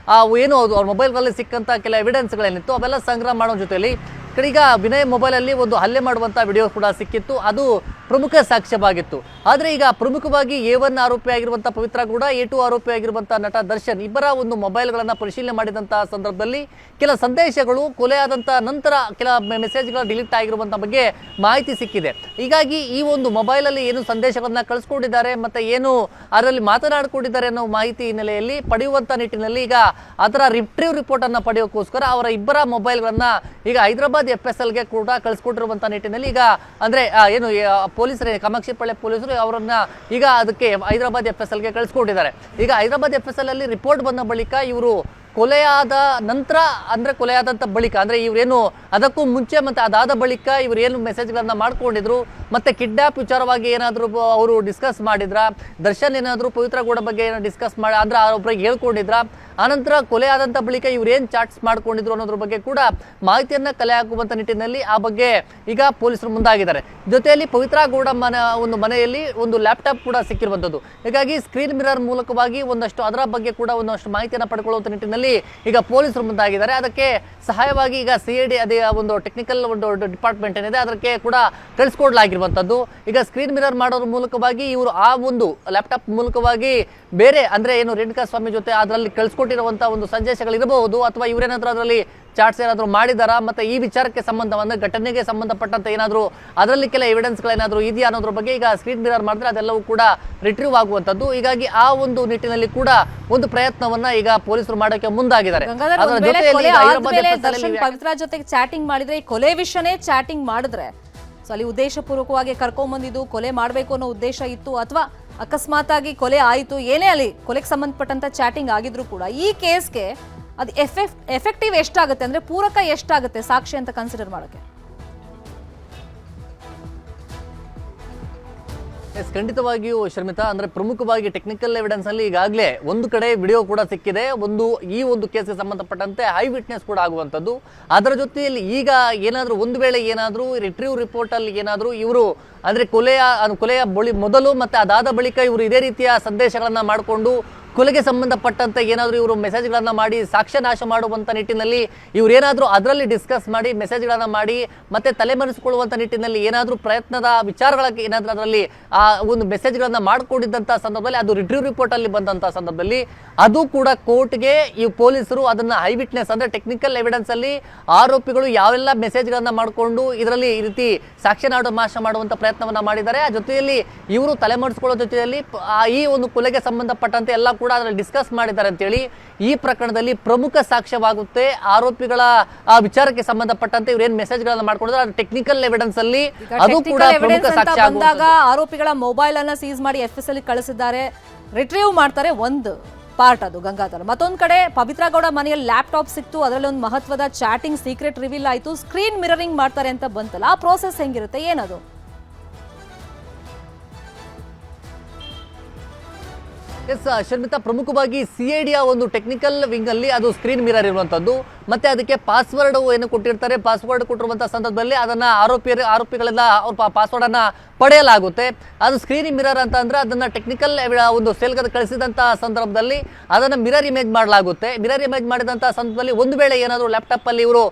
ಏನು ಅವ್ರ ಮೊಬೈಲ್ಗಳಲ್ಲಿ ಸಿಕ್ಕಂಥ ಕೆಲ ಎವಿಡೆನ್ಸ್ಗಳೇನಿತ್ತು ಅವೆಲ್ಲ ಸಂಗ್ರಹ ಮಾಡೋ ಜೊತೆಯಲ್ಲಿ ಈಗ ವಿನಯ್ ಮೊಬೈಲಲ್ಲಿ ಒಂದು ಹಲ್ಲೆ ಮಾಡುವಂಥ ವಿಡಿಯೋ ಕೂಡ ಸಿಕ್ಕಿತ್ತು. ಅದು ಪ್ರಮುಖ ಸಾಕ್ಷ್ಯವಾಗಿತ್ತು. ಆದರೆ ಈಗ ಪ್ರಮುಖವಾಗಿ A1 ಆರೋಪಿ ಆಗಿರುವಂಥ ಪವಿತ್ರ ಕೂಡ A2 ಆರೋಪಿ ಆಗಿರುವಂಥ ನಟ ದರ್ಶನ್ ಇಬ್ಬರ ಒಂದು ಮೊಬೈಲ್ಗಳನ್ನು ಪರಿಶೀಲನೆ ಮಾಡಿದಂಥ ಸಂದರ್ಭದಲ್ಲಿ ಕೆಲ ಸಂದೇಶಗಳು ಕೊಲೆಯಾದಂಥ ನಂತರ ಕೆಲ ಮೆಸೇಜ್ಗಳು ಡಿಲೀಟ್ ಆಗಿರುವಂಥ ಬಗ್ಗೆ ಮಾಹಿತಿ ಸಿಕ್ಕಿದೆ. ಹೀಗಾಗಿ ಈ ಒಂದು ಮೊಬೈಲಲ್ಲಿ ಏನು ಸಂದೇಶಗಳನ್ನು ಕಳಿಸ್ಕೊಂಡಿದ್ದಾರೆ ಮತ್ತು ಏನು ಅದರಲ್ಲಿ ಮಾತನಾಡಿಕೊಂಡಿದ್ದಾರೆ ಅನ್ನೋ ಮಾಹಿತಿ ಹಿನ್ನೆಲೆಯಲ್ಲಿ ಪಡೆಯುವಂಥ ನಿಟ್ಟಿನಲ್ಲಿ ಈಗ ಅದರ ರಿಟ್ರೀವ್ ರಿಪೋರ್ಟನ್ನು ಪಡೆಯೋಕ್ಕೋಸ್ಕರ ಅವರ ಇಬ್ಬರ ಮೊಬೈಲ್ಗಳನ್ನು ಈಗ ಹೈದರಾಬಾದ್ FSLಗೆ ಕೂಡ ಕಳಿಸ್ಕೊಟ್ಟಿರುವಂಥ ನಿಟ್ಟಿನಲ್ಲಿ ಈಗ ಅಂದರೆ ಏನು ಪೊಲೀಸರೇ ಕಾಮಾಕ್ಷಿಪಾಳ್ಯ ಪೊಲೀಸರು ಅವರನ್ನ ಈಗ ಅದಕ್ಕೆ ಹೈದರಾಬಾದ್ FSLಗೆ ಕಳಿಸ್ಕೊಟ್ಟಿದ್ದಾರೆ. ಈಗ ಹೈದರಾಬಾದ್ FSL ಅಲ್ಲಿ ರಿಪೋರ್ಟ್ ಬಂದ ಬಳಿಕ ಇವರು ಕೊಲೆಯಾದ ನಂತರ ಅಂದರೆ ಕೊಲೆಯಾದಂಥ ಬಳಿಕ ಅಂದರೆ ಇವರೇನು ಅದಕ್ಕೂ ಮುಂಚೆ ಮತ್ತು ಅದಾದ ಬಳಿಕ ಇವರೇನು ಮೆಸೇಜ್ಗಳನ್ನು ಮಾಡ್ಕೊಂಡಿದ್ರು ಮತ್ತು ಕಿಡ್ನಾಪ್ ವಿಚಾರವಾಗಿ ಏನಾದರೂ ಅವರು ಡಿಸ್ಕಸ್ ಮಾಡಿದ್ರ, ದರ್ಶನ್ ಏನಾದರೂ ಪವಿತ್ರ ಗೌಡ ಬಗ್ಗೆ ಏನೋ ಡಿಸ್ಕಸ್ ಮಾಡಿ ಅಂದರೆ ಅವರಿಗೆ ಹೇಳ್ಕೊಂಡಿದ್ರ, ಆನಂತರ ಕೊಲೆ ಆದಂಥ ಬಳಿಕ ಇವ್ರೇನು ಚಾಟ್ಸ್ ಮಾಡ್ಕೊಂಡಿದ್ರು ಅನ್ನೋದ್ರ ಬಗ್ಗೆ ಕೂಡ ಮಾಹಿತಿಯನ್ನು ಕಲೆ ಹಾಕುವಂಥ ನಿಟ್ಟಿನಲ್ಲಿ ಆ ಬಗ್ಗೆ ಈಗ ಪೊಲೀಸರು ಮುಂದಾಗಿದ್ದಾರೆ. ಜೊತೆಯಲ್ಲಿ ಪವಿತ್ರ ಗೌಡ ಒಂದು ಮನೆಯಲ್ಲಿ ಒಂದು ಲ್ಯಾಪ್ಟಾಪ್ ಕೂಡ ಸಿಕ್ಕಿರುವಂಥದ್ದು. ಹೀಗಾಗಿ ಸ್ಕ್ರೀನ್ ಮಿರರ್ ಮೂಲಕವಾಗಿ ಒಂದಷ್ಟು ಅದರ ಬಗ್ಗೆ ಕೂಡ ಒಂದಷ್ಟು ಮಾಹಿತಿಯನ್ನು ಪಡ್ಕೊಳ್ಳುವಂಥ ನಿಟ್ಟಿನಲ್ಲಿ ಈಗ ಪೊಲೀಸರು ಮುಂದಾಗಿದ್ದಾರೆ. ಅದಕ್ಕೆ ಸಹಾಯವಾಗಿ ಈಗ CID ಅದೇ ಒಂದು ಟೆಕ್ನಿಕಲ್ ಒಂದು ಡಿಪಾರ್ಟ್ಮೆಂಟ್ ಏನಿದೆ ಅದಕ್ಕೆ ಕೂಡ ಕಳಿಸ್ಕೊಡ್ಲಾಗಿರುವಂಥದ್ದು. ಈಗ ಸ್ಕ್ರೀನ್ ಮಿರರ್ ಮಾಡೋದ್ರ ಮೂಲಕವಾಗಿ ಇವರು ಆ ಒಂದು ಲ್ಯಾಪ್ಟಾಪ್ ಮೂಲಕವಾಗಿ ಬೇರೆ ಅಂದರೆ ಏನು ರೇಣುಕಾ ಸ್ವಾಮಿ ಜೊತೆ ಅದರಲ್ಲಿ ಕಳಿಸ್ಕೊಟ್ಟಿರುವಂಥ ಒಂದು ಸಂದೇಶಗಳಿರಬಹುದು ಅಥವಾ ಇವರೇನಾದರೂ ಅದರಲ್ಲಿ ಚಾಟ್ಸ್ ಏನಾದರೂ ಮಾಡಿದಾರಾ ಮತ್ತು ಈ ವಿಚಾರಕ್ಕೆ ಸಂಬಂಧವಂದ್ರೆ ಘಟನೆಗೆ ಸಂಬಂಧಪಟ್ಟಂತೆ ಏನಾದರೂ ಅದರಲ್ಲಿ ಕೆಲ ಎವಿಡೆನ್ಸ್ಗಳೇನಾದರೂ ಇದೆಯಾ ಅನ್ನೋದ್ರ ಬಗ್ಗೆ ಈಗ ಸ್ಕ್ರೀನ್ ಮಿರರ್ ಮಾಡಿದ್ರೆ ಅದೆಲ್ಲವೂ ಕೂಡ ರಿಟ್ರೀವ್ ಆಗುವಂಥದ್ದು. ಹೀಗಾಗಿ ಆ ಒಂದು ನಿಟ್ಟಿನಲ್ಲಿ ಕೂಡ ಒಂದು ಪ್ರಯತ್ನವನ್ನ ಈಗ ಪೊಲೀಸರು ಮಾಡೋಕೆ ಮುಂದಾಗಿದ್ದಾರೆ. ಪವಿತ್ರ ಜೊತೆಗೆ ಚಾಟಿಂಗ್ ಮಾಡಿದ್ರೆ ಈ ಕೊಲೆ ವಿಷಯನೇ ಚಾಟಿಂಗ್ ಮಾಡಿದ್ರೆ ಸೊ ಅಲ್ಲಿ ಉದ್ದೇಶಪೂರ್ವಕವಾಗಿ ಕರ್ಕೊಂಡ್ಬಂದಿದ್ದು ಕೊಲೆ ಮಾಡಬೇಕು ಅನ್ನೋ ಉದ್ದೇಶ ಇತ್ತು ಅಥವಾ ಅಕಸ್ಮಾತ್ ಆಗಿ ಕೊಲೆ ಆಯಿತು, ಏನೇ ಅಲ್ಲಿ ಕೊಲೆಗೆ ಸಂಬಂಧಪಟ್ಟಂತ ಚಾಟಿಂಗ್ ಆಗಿದ್ರು ಕೂಡ ಈ ಕೇಸ್ಗೆ ಅದು ಎಫೆಕ್ಟಿವ್ ಎಷ್ಟಾಗುತ್ತೆ ಅಂದ್ರೆ ಪೂರಕ ಎಷ್ಟಾಗುತ್ತೆ ಸಾಕ್ಷಿ ಅಂತ ಕನ್ಸಿಡರ್ ಮಾಡೋಕೆ? ಖಂಡಿತವಾಗಿಯೂ ಶರ್ಮಿತಾ, ಅಂದ್ರೆ ಪ್ರಮುಖವಾಗಿ ಟೆಕ್ನಿಕಲ್ ಎವಿಡೆನ್ಸ್ ಅಲ್ಲಿ ಈಗಾಗಲೇ ಒಂದು ಕಡೆ ವಿಡಿಯೋ ಕೂಡ ಸಿಕ್ಕಿದೆ, ಈ ಒಂದು ಕೇಸ್ಗೆ ಸಂಬಂಧಪಟ್ಟಂತೆ ಹೈ ವಿಟ್ನೆಸ್ ಕೂಡ ಆಗುವಂಥದ್ದು. ಅದರ ಜೊತೆಯಲ್ಲಿ ಈಗ ಏನಾದರೂ ಒಂದು ವೇಳೆ ಏನಾದರೂ ರಿಟ್ರೀವ್ ರಿಪೋರ್ಟ್ ಅಲ್ಲಿ ಏನಾದರೂ ಇವರು ಅಂದ್ರೆ ಕೊಲೆಯ ಮೊದಲು ಮತ್ತೆ ಅದಾದ ಬಳಿಕ ಇವರು ಇದೇ ರೀತಿಯ ಸಂದೇಶಗಳನ್ನ ಮಾಡಿಕೊಂಡು ಕೊಲೆಗೆ ಸಂಬಂಧಪಟ್ಟಂತೆ ಏನಾದರೂ ಇವರು ಮೆಸೇಜ್ಗಳನ್ನು ಮಾಡಿ ಸಾಕ್ಷ್ಯ ನಾಶ ಮಾಡುವಂಥ ನಿಟ್ಟಿನಲ್ಲಿ ಇವರೇನಾದರೂ ಅದರಲ್ಲಿ ಡಿಸ್ಕಸ್ ಮಾಡಿ ಮೆಸೇಜ್ಗಳನ್ನು ಮಾಡಿ ಮತ್ತೆ ತಲೆಮರೆಸಿಕೊಳ್ಳುವಂಥ ನಿಟ್ಟಿನಲ್ಲಿ ಏನಾದರೂ ಪ್ರಯತ್ನದ ವಿಚಾರಗಳಿಗೆ ಏನಾದರೂ ಅದರಲ್ಲಿ ಆ ಒಂದು ಮೆಸೇಜ್ಗಳನ್ನು ಮಾಡಿಕೊಂಡಿದ್ದಂಥ ಸಂದರ್ಭದಲ್ಲಿ ಅದು ರಿಟ್ರೀವ್ ರಿಪೋರ್ಟಲ್ಲಿ ಬಂದಂಥ ಸಂದರ್ಭದಲ್ಲಿ ಅದು ಕೂಡ ಕೋರ್ಟ್ಗೆ ಈ ಪೊಲೀಸರು ಅದನ್ನು ಹೈ ವಿಟ್ನೆಸ್ ಅಂದರೆ ಟೆಕ್ನಿಕಲ್ ಎವಿಡೆನ್ಸಲ್ಲಿ ಆರೋಪಿಗಳು ಯಾವೆಲ್ಲ ಮೆಸೇಜ್ಗಳನ್ನು ಮಾಡಿಕೊಂಡು ಇದರಲ್ಲಿ ಈ ರೀತಿ ಸಾಕ್ಷ್ಯ ನಾಶ ಮಾಡುವಂಥ ಪ್ರಯತ್ನವನ್ನು ಮಾಡಿದ್ದಾರೆ. ಆ ಜೊತೆಯಲ್ಲಿ ಇವರು ತಲೆಮರೆಸಿಕೊಳ್ಳೋ ಜೊತೆಯಲ್ಲಿ ಈ ಒಂದು ಕೊಲೆಗೆ ಸಂಬಂಧಪಟ್ಟಂತೆ ಎಲ್ಲ ಕೂಡ ಅದರಲ್ಲಿ ಡಿಸ್ಕಸ್ ಮಾಡಿದ್ದಾರೆ ಅಂತೇಳಿ ಈ ಪ್ರಕರಣದಲ್ಲಿ ಪ್ರಮುಖ ಸಾಕ್ಷ್ಯವಾಗುತ್ತೆ. ಆರೋಪಿಗಳ ಆ ವಿಚಾರಕ್ಕೆ ಸಂಬಂಧಪಟ್ಟಂತೆ ಇವ್ರು ಏನ್ ಮೆಸೇಜ್ಗಳನ್ನ ಮಾಡ್ಕೊಂಡಿದ್ದಾರೆ ಅದು ಟೆಕ್ನಿಕಲ್ ಎವಿಡೆನ್ಸ್ ಅಲ್ಲಿ ಅದು ಕೂಡ ಪ್ರಮುಖ ಸಾಕ್ಷ್ಯ ಆಗುವಂತದ್ದು. ಆರೋಪಿಗಳ ಮೊಬೈಲ್ ಅನ್ನ ಸೀಸ್ ಮಾಡಿ FSL ಕಳಿಸಿದ್ದಾರೆ, ರಿಟ್ರೀವ್ ಮಾಡ್ತಾರೆ ಒಂದು ಪಾರ್ಟ್ ಅದು ಗಂಗಾಧರ್. ಮತ್ತೊಂದ್ ಕಡೆ ಪವಿತ್ರ ಗೌಡ ಮನೆಯಲ್ಲಿ ಲ್ಯಾಪ್ಟಾಪ್ ಸಿಕ್ತು, ಅದರಲ್ಲಿ ಒಂದು ಮಹತ್ವದ ಚಾಟಿಂಗ್ ಸೀಕ್ರೆಟ್ ರಿವೀಲ್ ಆಯ್ತು, ಸ್ಕ್ರೀನ್ ಮಿರರಿಂಗ್ ಮಾಡ್ತಾರೆ ಅಂತ ಬಂತಲ್ಲ, ಆ ಪ್ರೋಸೆಸ್ ಹೆಂಗಿರುತ್ತೆ ಏನದು? ಎಸ್ ಶರ್ಮಿತಾ, ಪ್ರಮುಖವಾಗಿ CID ಒಂದು ಟೆಕ್ನಿಕಲ್ ವಿಂಗ್ ಅಲ್ಲಿ ಅದು ಸ್ಕ್ರೀನ್ ಮಿರರ್ ಇರುವಂತದ್ದು ಮತ್ತೆ ಅದಕ್ಕೆ ಪಾಸ್ವರ್ಡ್ ಏನು ಕೊಟ್ಟಿರ್ತಾರೆ, ಪಾಸ್ವರ್ಡ್ ಕೊಟ್ಟಿರುವಂತಹ ಸಂದರ್ಭದಲ್ಲಿ ಅದನ್ನ ಆರೋಪಿಗಳಿಂದ ಅವ್ರ ಪಾಸ್ವರ್ಡ್ ಅನ್ನ ಪಡೆಯಲಾಗುತ್ತೆ. ಅದು ಸ್ಕ್ರೀನ್ ಮಿರರ್ ಅಂತ ಅಂದ್ರೆ ಅದನ್ನ ಟೆಕ್ನಿಕಲ್ ಒಂದು ಸೆಲ್ಗೆ ಕಳಿಸಿದಂತಹ ಸಂದರ್ಭದಲ್ಲಿ ಅದನ್ನ ಮಿರರ್ ಇಮೇಜ್ ಮಾಡಲಾಗುತ್ತೆ. ಮಿರರ್ ಇಮೇಜ್ ಮಾಡಿದಂತಹ ಸಂದರ್ಭದಲ್ಲಿ ಒಂದು ವೇಳೆ ಏನಾದರೂ ಲ್ಯಾಪ್ಟಾಪ್ ಅಲ್ಲಿ ಇವರು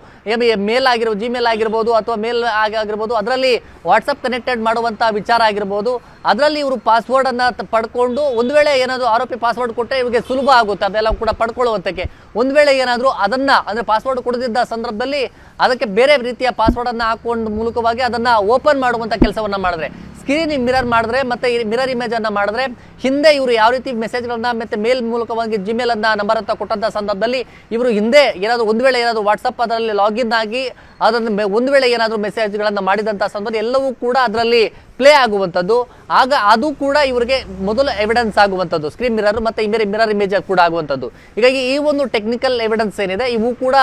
ಮೇಲ್ ಆಗಿರ್ಬೋದು, ಜಿಮೇಲ್ ಆಗಿರ್ಬೋದು ಅಥವಾ ಮೇಲ್ ಆಗಿರ್ಬೋದು, ಅದರಲ್ಲಿ ವಾಟ್ಸಪ್ ಕನೆಕ್ಟೆಡ್ ಮಾಡುವಂತಹ ವಿಚಾರ ಆಗಿರ್ಬೋದು, ಅದರಲ್ಲಿ ಇವರು ಪಾಸ್ವರ್ಡನ್ನು ಪಡ್ಕೊಂಡು ಒಂದು ವೇಳೆ ಏನಾದರೂ ಆರೋಪಿ ಪಾಸ್ವರ್ಡ್ ಕೊಟ್ಟರೆ ಇವರಿಗೆ ಸುಲಭ ಆಗುತ್ತೆ ಅದೆಲ್ಲ ಕೂಡ ಪಡ್ಕೊಳ್ಳುವಂಥಕ್ಕೆ. ಒಂದು ವೇಳೆ ಏನಾದರೂ ಅದನ್ನು ಅಂದರೆ ಪಾಸ್ವರ್ಡ್ ಕೊಡದಿದ್ದ ಸಂದರ್ಭದಲ್ಲಿ ಅದಕ್ಕೆ ಬೇರೆ ರೀತಿಯ ಪಾಸ್ವರ್ಡನ್ನು ಹಾಕೊಂಡು ಮೂಲಕವಾಗಿ ಅದನ್ನು ಓಪನ್ ಮಾಡುವಂಥ ಕೆಲಸವನ್ನು ಮಾಡಿದ್ರೆ, ಸ್ಕ್ರೀನ್ ಮಿರರ್ ಮಾಡಿದ್ರೆ ಮತ್ತು ಮಿರರ್ ಇಮೇಜನ್ನು ಮಾಡಿದ್ರೆ ಹಿಂದೆ ಇವರು ಯಾವ ರೀತಿ ಮೆಸೇಜ್ಗಳನ್ನ ಮತ್ತು ಮೇಲ್ ಮೂಲಕವಾಗಿ ಜಿಮೇಲ್ ಅನ್ನ ನಂಬರ್ ಅಂತ ಕೊಟ್ಟಂಥ ಸಂದರ್ಭದಲ್ಲಿ ಇವರು ಹಿಂದೆ ಏನಾದರೂ ಒಂದು ವೇಳೆ ಏನಾದರೂ ವಾಟ್ಸಪ್ ಅದರಲ್ಲಿ ಲಾಗಿನ್ ಆಗಿ ಅದನ್ನು ಒಂದು ವೇಳೆ ಏನಾದರೂ ಮೆಸೇಜ್ಗಳನ್ನು ಮಾಡಿದಂಥ ಸಂದರ್ಭದಲ್ಲಿ ಎಲ್ಲವೂ ಕೂಡ ಅದರಲ್ಲಿ ಪ್ಲೇ ಆಗುವಂಥದ್ದು. ಆಗ ಅದು ಕೂಡ ಇವರಿಗೆ ಮೊದಲ ಎವಿಡೆನ್ಸ್ ಆಗುವಂಥದ್ದು, ಸ್ಕ್ರೀನ್ ಮಿರರ್ ಮತ್ತು ಮಿರರ್ ಇಮೇಜ್ ಕೂಡ ಆಗುವಂಥದ್ದು. ಹೀಗಾಗಿ ಈ ಒಂದು ಟೆಕ್ನಿಕಲ್ ಎವಿಡೆನ್ಸ್ ಏನಿದೆ ಇವು ಕೂಡ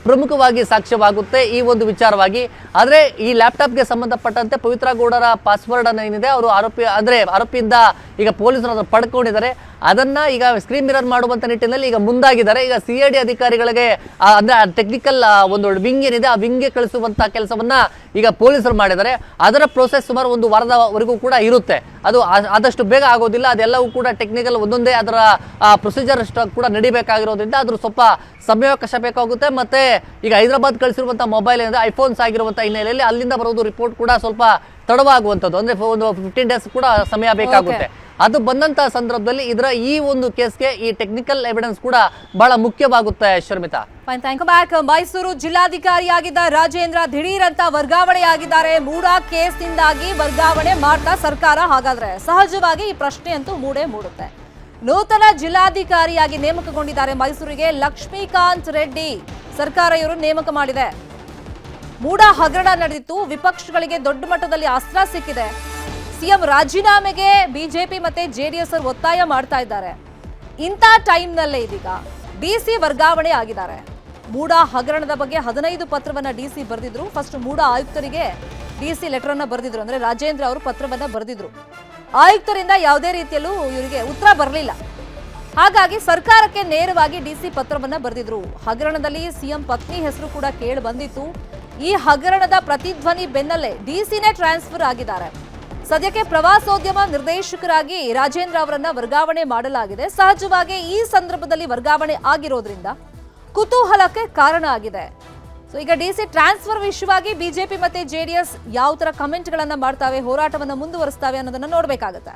ಪ್ರಮುಖವಾಗಿ ಸಾಕ್ಷ್ಯವಾಗುತ್ತೆ ಈ ಒಂದು ವಿಚಾರವಾಗಿ. ಆದರೆ ಈ ಲ್ಯಾಪ್ಟಾಪ್ಗೆ ಸಂಬಂಧಪಟ್ಟಂತೆ ಪವಿತ್ರ ಗೌಡರ ಪಾಸ್ವರ್ಡ್ ಅನ್ನು ಏನಿದೆ ಅವರು ಆರೋಪಿಯಿಂದ ಈಗ ಪೊಲೀಸರು ಅದನ್ನು ಪಡ್ಕೊಂಡಿದ್ದಾರೆ. ಅದನ್ನ ಈಗ ಸ್ಕ್ರೀನ್ ಮಿರರ್ ಮಾಡುವಂತ ನಿಟ್ಟಿನಲ್ಲಿ ಈಗ ಮುಂದಾಗಿದ್ದಾರೆ. ಈಗ CID ಅಧಿಕಾರಿಗಳಿಗೆ ಅಂದ್ರೆ ಟೆಕ್ನಿಕಲ್ ಒಂದು ವಿಂಗ್ ಏನಿದೆ ಆ ವಿಂಗ್ಗೆ ಕಳಿಸುವಂತ ಕೆಲಸವನ್ನ ಈಗ ಪೊಲೀಸರು ಮಾಡಿದ್ದಾರೆ. ಅದರ ಪ್ರೋಸೆಸ್ ಸುಮಾರು ಒಂದು ವಾರದವರೆಗೂ ಕೂಡ ಇರುತ್ತೆ. ಅದು ಆದಷ್ಟು ಬೇಗ ಆಗೋದಿಲ್ಲ. ಅದೆಲ್ಲವೂ ಕೂಡ ಟೆಕ್ನಿಕಲ್ ಒಂದೊಂದೇ ಅದರ ಪ್ರೊಸೀಜರ್ ಕೂಡ ನಡಿಬೇಕಾಗಿರೋದ್ರಿಂದ ಅದ್ರ ಸ್ವಲ್ಪ ಸಮಯಾವಕಾಶ ಬೇಕಾಗುತ್ತೆ. ಮತ್ತೆ ಈಗ ಹೈದರಾಬಾದ್ ಕಳಿಸಿರುವಂತಹ ಮೊಬೈಲ್ ಏನಿದೆ ಐಫೋನ್ಸ್ ಆಗಿರುವಂತಹ ಹಿನ್ನೆಲೆಯಲ್ಲಿ ಅಲ್ಲಿಂದ ಬರೋದು ರಿಪೋರ್ಟ್ ಕೂಡ ಸ್ವಲ್ಪ ತಡವಾಗುವಂಥದ್ದು, ಅಂದ್ರೆ ಒಂದು 15 ಡೇಸ್ ಕೂಡ ಸಮಯ ಬೇಕಾಗುತ್ತೆ. ಅದು ಬಂದಂತಹ ಸಂದರ್ಭದಲ್ಲಿ ಇದರ ಈ ಒಂದು ಕೇಸ್ಗೆ ಈ ಟೆಕ್ನಿಕಲ್ ಎವಿಡೆನ್ಸ್ ಕೂಡ ಬಹಳ ಮುಖ್ಯವಾಗುತ್ತೆ. Sharmita, thank you back. Mysuru ಜಿಲ್ಲಾಧಿಕಾರಿಯಾಗಿದ್ದ ರಾಜೇಂದ್ರ ದಿಢೀರ್ ಅಂತ ವರ್ಗಾವಣೆಯಾಗಿದ್ದಾರೆ. ಮೂಡಾ ಕೇಸ್ನಿಂದಾಗಿ ವರ್ಗಾವಣೆ ಮಾಡ್ತಾ ಸರ್ಕಾರ? ಹಾಗಾದ್ರೆ ಸಹಜವಾಗಿ ಈ ಪ್ರಶ್ನೆ ಅಂತೂ ಮೂಡುತ್ತೆ. ನೂತನ ಜಿಲ್ಲಾಧಿಕಾರಿಯಾಗಿ ನೇಮಕಗೊಂಡಿದ್ದಾರೆ ಮೈಸೂರಿಗೆ ಲಕ್ಷ್ಮೀಕಾಂತ್ ರೆಡ್ಡಿ. ಸರ್ಕಾರ ಇವರು ನೇಮಕ ಮಾಡಿದೆ. ಮೂಡಾ ಹಗರಣ ನಡೆದಿತ್ತು, ವಿಪಕ್ಷಗಳಿಗೆ ದೊಡ್ಡ ಮಟ್ಟದಲ್ಲಿ ಅಸ್ತ್ರ ಸಿಕ್ಕಿದೆ. ಸಿಎಂ ರಾಜೀನಾಮೆಗೆ ಬಿಜೆಪಿ ಮತ್ತೆ JDS ಅವರು ಒತ್ತಾಯ ಮಾಡ್ತಾ ಇದ್ದಾರೆ. ಇಂಥ ಟೈಮ್ನಲ್ಲೇ ಇದೀಗ DC ವರ್ಗಾವಣೆ ಆಗಿದ್ದಾರೆ. ಮೂಡಾ ಹಗರಣದ ಬಗ್ಗೆ 15 ಪತ್ರವನ್ನ DC ಬರೆದಿದ್ರು. ಫಸ್ಟ್ ಮೂಡಾ ಆಯುಕ್ತರಿಗೆ DC ಲೆಟರ್ ಅನ್ನ ಬರೆದಿದ್ರು, ಅಂದ್ರೆ ರಾಜೇಂದ್ರ ಅವರು ಪತ್ರವನ್ನ ಬರೆದಿದ್ರು. ಆಯುಕ್ತರಿಂದ ಯಾವುದೇ ರೀತಿಯಲ್ಲೂ ಇವರಿಗೆ ಉತ್ತರ ಬರಲಿಲ್ಲ. ಹಾಗಾಗಿ ಸರ್ಕಾರಕ್ಕೆ ನೇರವಾಗಿ DC ಪತ್ರವನ್ನ ಬರೆದಿದ್ರು. ಹಗರಣದಲ್ಲಿ ಸಿಎಂ ಪತ್ನಿ ಹೆಸರು ಕೂಡ ಕೇಳಿ ಬಂದಿತ್ತು. ಈ ಹಗರಣದ ಪ್ರತಿಧ್ವನಿ ಬೆನ್ನಲ್ಲೇ DCನೇ ಟ್ರಾನ್ಸ್ಫರ್ ಆಗಿದ್ದಾರೆ. ಸದ್ಯಕ್ಕೆ ಪ್ರವಾಸೋದ್ಯಮ ನಿರ್ದೇಶಕರಾಗಿ ರಾಜೇಂದ್ರ ಅವರನ್ನ ವರ್ಗಾವಣೆ ಮಾಡಲಾಗಿದೆ. ಸಹಜವಾಗಿ ಈ ಸಂದರ್ಭದಲ್ಲಿ ವರ್ಗಾವಣೆ ಆಗಿರೋದ್ರಿಂದ ಕುತೂಹಲಕ್ಕೆ ಕಾರಣ ಆಗಿದೆ. ಸೊ ಈಗ DC ಟ್ರಾನ್ಸ್ಫರ್ ವಿಷಯವಾಗಿ ಬಿಜೆಪಿ ಮತ್ತೆ JDS ಯಾವ ತರ ಕಮೆಂಟ್ ಗಳನ್ನ ಮಾಡ್ತಾವೆ, ಹೋರಾಟವನ್ನ ಮುಂದುವರಿಸ್ತಾವೆ ಅನ್ನೋದನ್ನ ನೋಡ್ಬೇಕಾಗತ್ತೆ.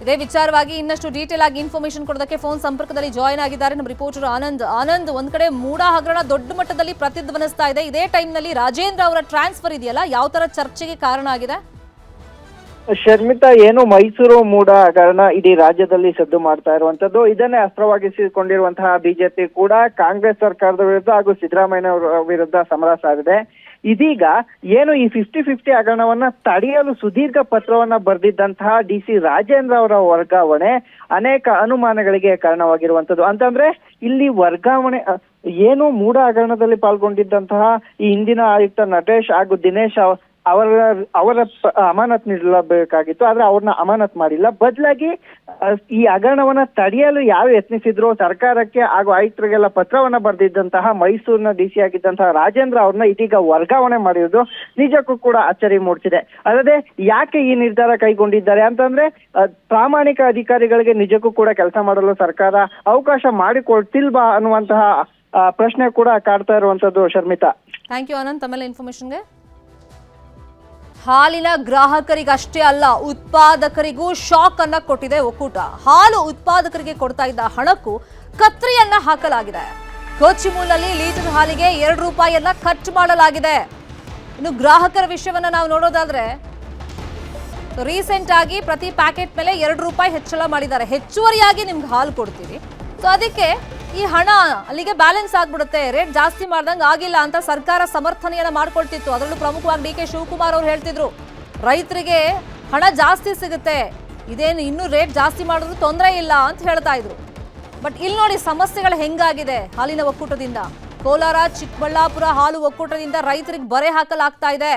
ಇದೇ ವಿಚಾರವಾಗಿ ಇನ್ನಷ್ಟು ಡೀಟೇಲ್ ಆಗಿ ಇನ್ಫಾರ್ಮೇಶನ್ ಕೊಡೋದಕ್ಕೆ ಫೋನ್ ಸಂಪರ್ಕದಲ್ಲಿ ಜಾಯಿನ್ ಆಗಿದ್ದಾರೆ ನಮ್ಮ ರಿಪೋರ್ಟರ್ ಆನಂದ್. ಒಂದ್ ಕಡೆ ಮೂಡಾ ಹಗರಣ ದೊಡ್ಡ ಮಟ್ಟದಲ್ಲಿ ಪ್ರತಿಧ್ವನಿಸ್ತಾ ಇದೆ. ಇದೇ ಟೈಮ್ ನಲ್ಲಿ ರಾಜೇಂದ್ರ ಅವರ ಟ್ರಾನ್ಸ್ಫರ್ ಇದೆಯಲ್ಲ, ಯಾವ ತರ ಚರ್ಚೆಗೆ ಕಾರಣ ಆಗಿದೆ? ಶರ್ಮಿತಾ, ಏನು ಮೈಸೂರು ಮೂಡಾ ಹಗರಣ ಇಡೀ ರಾಜ್ಯದಲ್ಲಿ ಸದ್ದು ಮಾಡ್ತಾ ಇರುವಂತದ್ದು. ಇದನ್ನೇ ಅಸ್ತ್ರವಾಗಿಸಿಕೊಂಡಿರುವಂತಹ ಬಿಜೆಪಿ ಕೂಡ ಕಾಂಗ್ರೆಸ್ ಸರ್ಕಾರದ ವಿರುದ್ಧ ಹಾಗೂ ಸಿದ್ದರಾಮಯ್ಯ ಅವರ ವಿರುದ್ಧ ಸಮರ ಸಾರಿದೆ. ಇದೀಗ ಏನು ಈ 50-50 ಹಗರಣವನ್ನ ತಡೆಯಲು ಸುದೀರ್ಘ ಪತ್ರವನ್ನ ಬರೆದಿದ್ದಂತಹ DC ರಾಜೇಂದ್ರ ಅವರ ವರ್ಗಾವಣೆ ಅನೇಕ ಅನುಮಾನಗಳಿಗೆ ಕಾರಣವಾಗಿರುವಂತದ್ದು. ಅಂತಂದ್ರೆ ಇಲ್ಲಿ ವರ್ಗಾವಣೆ ಏನು ಮೂಡಾ ಹಗರಣದಲ್ಲಿ ಪಾಲ್ಗೊಂಡಿದ್ದಂತಹ ಈ ಹಿಂದಿನ ಆಯುಕ್ತ ನಟೇಶ್ ಹಾಗೂ ದಿನೇಶ್ ಅವರ ಅಮಾನತ್ ನೀಡಬೇಕಾಗಿತ್ತು. ಆದ್ರೆ ಅವ್ರನ್ನ ಅಮಾನತ್ ಮಾಡಿಲ್ಲ. ಬದಲಾಗಿ ಈ ಹಗರಣವನ್ನ ತಡೆಯಲು ಯಾರು ಯತ್ನಿಸಿದ್ರು ಸರ್ಕಾರಕ್ಕೆ ಹಾಗೂ ಆಯುಕ್ತರಿಗೆಲ್ಲ ಪತ್ರವನ್ನ ಬರೆದಿದ್ದಂತಹ ಮೈಸೂರಿನ DC ಆಗಿದ್ದಂತಹ ರಾಜೇಂದ್ರ ಅವ್ರನ್ನ ಇದೀಗ ವರ್ಗಾವಣೆ ಮಾಡಿರೋದು ನಿಜಕ್ಕೂ ಕೂಡ ಅಚ್ಚರಿ ಮೂಡಿಸಿದೆ. ಅಲ್ಲದೆ ಯಾಕೆ ಈ ನಿರ್ಧಾರ ಕೈಗೊಂಡಿದ್ದಾರೆ ಅಂತಂದ್ರೆ ಪ್ರಾಮಾಣಿಕ ಅಧಿಕಾರಿಗಳಿಗೆ ನಿಜಕ್ಕೂ ಕೂಡ ಕೆಲಸ ಮಾಡಲು ಸರ್ಕಾರ ಅವಕಾಶ ಮಾಡಿಕೊಡ್ತಿಲ್ವಾ ಅನ್ನುವಂತಹ ಪ್ರಶ್ನೆ ಕೂಡ ಕಾಡ್ತಾ ಇರುವಂತದ್ದು. ಶರ್ಮಿತಾ, ಥ್ಯಾಂಕ್ ಯು ಆನಂದ್ ತಮ್ಮೆಲ್ಲ ಇನ್ಫಾರ್ಮೇಶನ್ಗೆ. ಹಾಲಿನ ಗ್ರಾಹಕರಿಗಷ್ಟೇ ಅಲ್ಲ, ಉತ್ಪಾದಕರಿಗೂ ಶಾಕ್ ಅನ್ನ ಕೊಟ್ಟಿದೆ ಒಕ್ಕೂಟ. ಹಾಲು ಉತ್ಪಾದಕರಿಗೆ ಕೊಡ್ತಾ ಇದ್ದ ಹಣಕ್ಕೂ ಕತ್ರಿಯನ್ನ ಹಾಕಲಾಗಿದೆ. ಕೊಚ್ಚಿಮೂಲಲ್ಲಿ ಲೀಟರ್ ಹಾಲಿಗೆ 2 ರೂಪಾಯಿಯನ್ನ ಕಟ್ ಮಾಡಲಾಗಿದೆ. ಇನ್ನು ಗ್ರಾಹಕರ ವಿಷಯವನ್ನ ನಾವು ನೋಡೋದಾದ್ರೆ ರೀಸೆಂಟ್ ಆಗಿ ಪ್ರತಿ ಪ್ಯಾಕೆಟ್ ಮೇಲೆ 2 ರೂಪಾಯಿ ಹೆಚ್ಚಳ ಮಾಡಿದ್ದಾರೆ. ಹೆಚ್ಚುವರಿಯಾಗಿ ನಿಮ್ಗೆ ಹಾಲು ಕೊಡ್ತೀವಿ, ಸೊ ಅದಕ್ಕೆ ಈ ಹಣ ಅಲ್ಲಿಗೆ ಬ್ಯಾಲೆನ್ಸ್ ಆಗ್ಬಿಡುತ್ತೆ, ರೇಟ್ ಜಾಸ್ತಿ ಮಾಡ್ದಂಗೆ ಆಗಿಲ್ಲ ಅಂತ ಸರ್ಕಾರ ಸಮರ್ಥನೆಯನ್ನ ಮಾಡ್ಕೊಳ್ತಿತ್ತು. ಅದರಲ್ಲೂ ಪ್ರಮುಖವಾಗಿ DK ಶಿವಕುಮಾರ್ ಅವರು ಹೇಳ್ತಿದ್ರು, ರೈತರಿಗೆ ಹಣ ಜಾಸ್ತಿ ಸಿಗುತ್ತೆ, ಇದೇನು ಇನ್ನೂ ರೇಟ್ ಜಾಸ್ತಿ ಮಾಡಿದ್ರು ತೊಂದರೆ ಇಲ್ಲ ಅಂತ ಹೇಳ್ತಾ ಇದ್ರು. ಬಟ್ ಇಲ್ಲಿ ನೋಡಿ ಸಮಸ್ಯೆಗಳು ಹೆಂಗಾಗಿದೆ ಹಾಲಿನ ಒಕ್ಕೂಟದಿಂದ. ಕೋಲಾರ ಚಿಕ್ಕಬಳ್ಳಾಪುರ ಹಾಲು ಒಕ್ಕೂಟದಿಂದ ರೈತರಿಗೆ ಬರೆ ಹಾಕಲಾಗ್ತಾ ಇದೆ.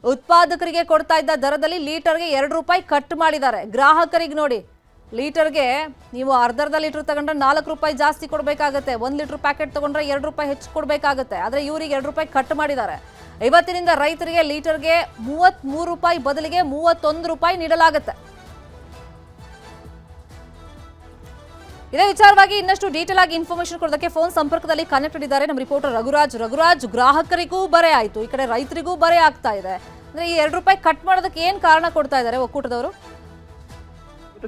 ಉತ್ಪಾದಕರಿಗೆ ಕೊಡ್ತಾ ಇದ್ದ ದರದಲ್ಲಿ ಲೀಟರ್ಗೆ 2 ರೂಪಾಯಿ ಕಟ್ ಮಾಡಿದ್ದಾರೆ. ಗ್ರಾಹಕರಿಗೆ ನೋಡಿ, ಲೀಟರ್ಗೆ ನೀವು ಅರ್ಧ ಲೀಟರ್ ತಗೊಂಡ್ರೆ 4 ರೂಪಾಯಿ ಜಾಸ್ತಿ ಕೊಡಬೇಕಾಗುತ್ತೆ. 1 ಲೀಟರ್ ಪ್ಯಾಕೆಟ್ ತಗೊಂಡ್ರೆ 2 ರೂಪಾಯಿ ಹೆಚ್ಚು ಕೊಡಬೇಕಾಗುತ್ತೆ. ಆದರೆ ಇವರಿಗೆ 2 ರೂಪಾಯಿ ಕಟ್ ಮಾಡಿದ್ದಾರೆ. ಇವತ್ತಿನಿಂದ ರೈತರಿಗೆ ಲೀಟರ್ಗೆ 33 ರೂಪಾಯಿ ಬದಲಿಗೆ 31 ರೂಪಾಯಿ ನೀಡಲಾಗುತ್ತೆ. ಇದೇ ವಿಚಾರವಾಗಿ ಇನ್ನಷ್ಟು ಡೀಟೇಲ್ ಆಗಿ ಇನ್ಫಾರ್ಮೇಶನ್ ಕೊಡೋದಕ್ಕೆ ಫೋನ್ ಸಂಪರ್ಕದಲ್ಲಿ ಕನೆಕ್ಟೆಡ್ ಇದ್ದಾರೆ ನಮ್ಮ ರಿಪೋರ್ಟರ್ ರಘುರಾಜ್. ಗ್ರಾಹಕರಿಗೂ ಬರೆ ಆಯ್ತು, ಈ ಕಡೆ ರೈತರಿಗೂ ಬರೆ ಆಗ್ತಾ ಇದೆ. ಅಂದ್ರೆ ಈ 2 ರೂಪಾಯಿ ಕಟ್ ಮಾಡೋದಕ್ಕೆ ಏನ್ ಕಾರಣ ಕೊಡ್ತಾ ಇದ್ದಾರೆ ಒಕ್ಕೂಟದವರು?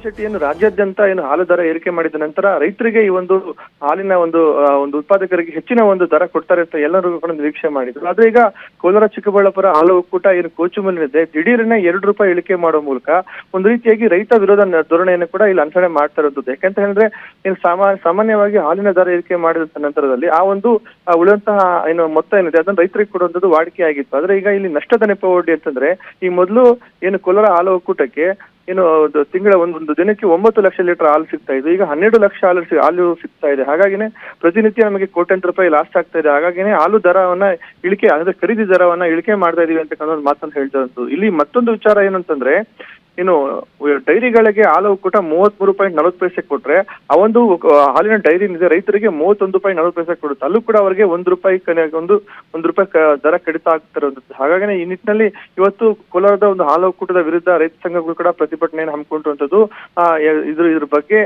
ಶೆಟ್ಟಿ ಏನು ರಾಜ್ಯಾದ್ಯಂತ ಏನು ಹಾಲು ದರ ಏರಿಕೆ ಮಾಡಿದ ನಂತರ ರೈತರಿಗೆ ಈ ಒಂದು ಹಾಲಿನ ಒಂದು ಉತ್ಪಾದಕರಿಗೆ ಹೆಚ್ಚಿನ ಒಂದು ದರ ಕೊಡ್ತಾರೆ ಅಂತ ಎಲ್ಲರೂ ಕೂಡ ನಿರೀಕ್ಷೆ ಮಾಡಿದ್ರು. ಆದ್ರೆ ಈಗ ಕೋಲಾರ ಚಿಕ್ಕಬಳ್ಳಾಪುರ ಹಾಲು ಒಕ್ಕೂಟ ಏನು ಕೋಚುಮಲ್ಲಿದೆ ದಿಢೀರನೆ 2 ರೂಪಾಯಿ ಇಳಿಕೆ ಮಾಡೋ ಮೂಲಕ ಒಂದು ರೀತಿಯಾಗಿ ರೈತ ವಿರೋಧ ಧೋರಣೆಯನ್ನು ಕೂಡ ಇಲ್ಲಿ ಅನುಸರಣೆ ಮಾಡ್ತಾ ಇರೋದು. ಯಾಕಂತ ಹೇಳಿದ್ರೆ ಏನು ಸಾಮಾನ್ಯವಾಗಿ ಹಾಲಿನ ದರ ಏರಿಕೆ ಮಾಡಿದ ನಂತರದಲ್ಲಿ ಆ ಒಂದು ಉಳಿದಂತಹ ಏನು ಮೊತ್ತ ಏನಿದೆ ಅದನ್ನ ರೈತರಿಗೆ ಕೊಡುವಂಥದ್ದು ವಾಡಿಕೆ ಆಗಿತ್ತು. ಆದ್ರೆ ಈಗ ಇಲ್ಲಿ ನಷ್ಟದ ನೆಪವೊಡ್ಡಿ ಅಂತಂದ್ರೆ ಈ ಮೊದಲು ಏನು ಕೋಲಾರ ಹಾಲು ಒಕ್ಕೂಟಕ್ಕೆ ಏನು ತಿಂಗಳ ಒಂದು ದಿನಕ್ಕೆ 9 ಲಕ್ಷ ಲೀಟರ್ ಹಾಲು ಸಿಗ್ತಾ ಇದೆ, ಈಗ 12 ಲಕ್ಷ ಹಾಲು ಸಿಗ್ತಾ ಇದೆ. ಹಾಗಾಗಿನೇ ಪ್ರತಿನಿತ್ಯ ನಮಗೆ ಕೋಟ್ಯಾಂತರ ರೂಪಾಯಿ ಲಾಸ್ ಆಗ್ತಾ ಇದೆ. ಹಾಗಾಗಿನೇ ಹಾಲು ದರವನ್ನ ಇಳಿಕೆ ಅಂದ್ರೆ ಖರೀದಿ ದರವನ್ನ ಇಳಿಕೆ ಮಾಡ್ತಾ ಇದೀವಿ ಅಂತಕ್ಕಂಥ ಒಂದು ಮಾತನ್ನು ಹೇಳ್ತಾ ಇಲ್ಲಿ ಮತ್ತೊಂದು ವಿಚಾರ ಏನಂತಂದ್ರೆ ಇನ್ನು ಡೈರಿಗಳಿಗೆ ಹಾಲು ಒಕ್ಕೂಟ 33.40 ಕೊಟ್ರೆ ಆ ಒಂದು ಹಾಲಿನ ಡೈರಿ ಇದೆ ರೈತರಿಗೆ 31.40 ಕೊಡುತ್ತೆ. ಅಲ್ಲೂ ಕೂಡ ಅವರಿಗೆ ಒಂದು ರೂಪಾಯಿ ದರ ಕಡಿತ ಆಗ್ತಿರೋದು. ಹಾಗಾಗಿ ಈ ನಿಟ್ಟಿನಲ್ಲಿ ಇವತ್ತು ಕೋಲಾರದ ಒಂದು ಹಾಲು ಒಕ್ಕೂಟದ ವಿರುದ್ಧ ರೈತ ಸಂಘಗಳು ಕೂಡ ಪ್ರತಿಭಟನೆಯನ್ನು ಹಮ್ಮಿಕೊಂಡಿರುವಂತದ್ದು. ಇದ್ರ ಬಗ್ಗೆ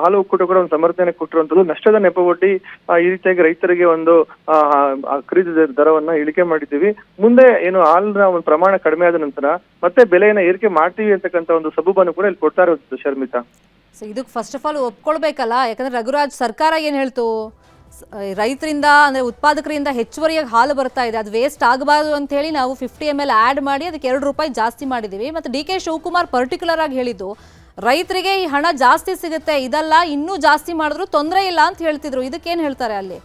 ಹಾಲು ಒಕ್ಕೂಟ ಕೂಡ ಒಂದು ಸಮರ್ಥನೆ ಕೊಟ್ಟಿರುವಂತದ್ದು. ನಷ್ಟದ ನೆಪವೊಡ್ಡಿ ಈ ರೀತಿಯಾಗಿ ರೈತರಿಗೆ ಒಂದು ಖರೀದಿ ದರವನ್ನ ಇಳಿಕೆ ಮಾಡಿದ್ದೀವಿ, ಮುಂದೆ ಏನು ಹಾಲಿನ ಒಂದು ಪ್ರಮಾಣ ಕಡಿಮೆ ಆದ ನಂತರ ಮತ್ತೆ ಬೆಲೆಯನ್ನ ಏರಿಕೆ ಮಾಡ್ತೀವಿ ಅಂತಕ್ಕಂಥ ಒಂದು ಸಬೂಬನ್ನು ಕೂಡ ಇಲ್ಲಿ ಕೊಡ್ತಾ ಇರೋದು ಶರ್ಮಿತಾ. ಇದಕ್ಕೆ ಫಸ್ಟ್ ಆಫ್ ಆಲ್ ಒಪ್ಕೊಳ್ಬೇಕಲ್ಲ, ಯಾಕಂದ್ರೆ ರಘುರಾಜ್ ಸರ್ಕಾರ ಏನ್ ಹೇಳ್ತು, ರೈತರಿಂದ ಅಂದ್ರೆ ಉತ್ಪಾದಕರಿಂದ ಹೆಚ್ಚುವರಿಯಾಗಿ ಹಾಲು ಬರ್ತಾ ಇದೆ, ಅದು ವೇಸ್ಟ್ ಆಗಬಾರದು ಅಂತ ಹೇಳಿ ನಾವು 50 ml ಆಡ್ ಮಾಡಿ ಅದಕ್ಕೆ 2 ರೂಪಾಯಿ ಜಾಸ್ತಿ ಮಾಡಿದೀವಿ. ಮತ್ತೆ ಡಿ ಕೆ ಶಿವಕುಮಾರ್ ಪರ್ಟಿಕ್ಯುಲರ್ ಆಗಿ ಹೇಳಿದ್ದು ರೈತರಿಗೆ ಈ ಹಣ ಜಾಸ್ತಿ ಸಿಗುತ್ತೆ, ಇದೆಲ್ಲ ಇನ್ನೂ ಜಾಸ್ತಿ ಮಾಡಿದ್ರು ತೊಂದರೆ ಇಲ್ಲ ಅಂತ ಹೇಳ್ತಿದ್ರು. ಇದಕ್ಕೇನ್ ಹೇಳ್ತಾರೆ ಅಲ್ಲಿ?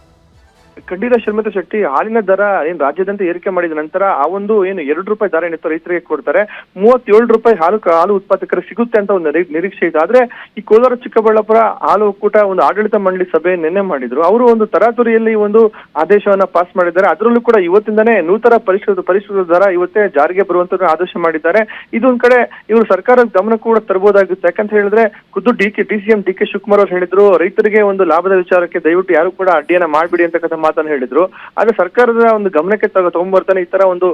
ಖಂಡಿತ ಶರ್ಮಿತಾ ಶೆಟ್ಟಿ, ಹಾಲಿನ ದರ ಏನ್ ರಾಜ್ಯಾದ್ಯಂತ ಏರಿಕೆ ಮಾಡಿದ ನಂತರ ಆ ಒಂದು ಏನು 2 ರೂಪಾಯಿ ದರ ಏನಿತ್ತು ರೈತರಿಗೆ ಕೊಡ್ತಾರೆ, 37 ರೂಪಾಯಿ ಹಾಲು ಉತ್ಪಾದಕರಿಗೆ ಸಿಗುತ್ತೆ ಅಂತ ಒಂದು ನಿರೀಕ್ಷೆ ಇದೆ. ಆದ್ರೆ ಈ ಕೋಲಾರ ಚಿಕ್ಕಬಳ್ಳಾಪುರ ಹಾಲು ಒಕ್ಕೂಟ ಒಂದು ಆಡಳಿತ ಮಂಡಳಿ ಸಭೆ ನಿನ್ನೆ ಮಾಡಿದ್ರು. ಅವರು ಒಂದು ತರಾತುರಿಯಲ್ಲಿ ಒಂದು ಆದೇಶವನ್ನ ಪಾಸ್ ಮಾಡಿದ್ದಾರೆ. ಅದರಲ್ಲೂ ಕೂಡ ಇವತ್ತಿಂದಾನೇ ನೂತನ ಪರಿಷ್ಕೃತ ದರ ಇವತ್ತೇ ಜಾರಿಗೆ ಬರುವಂತ ಆದೇಶ ಮಾಡಿದ್ದಾರೆ. ಇದೊಂದ್ ಕಡೆ ಇವರು ಸರ್ಕಾರದ ಗಮನ ಕೂಡ ತರಬಹುದಾಗುತ್ತೆ. ಯಾಕಂತ ಹೇಳಿದ್ರೆ ಖುದ್ದು ಡಿಸಿಎಂ ಡಿ ಕೆ ಶಿವಕುಮಾರ್ ಅವರು ಹೇಳಿದ್ರು, ರೈತರಿಗೆ ಒಂದು ಲಾಭದ ವಿಚಾರಕ್ಕೆ ದಯವಿಟ್ಟು ಯಾರು ಕೂಡ ಅಡ್ಡಿಯನ್ನ ಮಾಡ್ಬಿಡಿ ಅಂತಕ್ಕಂಥ ಮಾತನ್ನು ಹೇಳಿದ್ರು. ಆದ್ರೆ ಸರ್ಕಾರದ ಒಂದು ಗಮನಕ್ಕೆ ತಗೊಂಡ್ಬರ್ತಾನೆ ಈ ತರ ಒಂದು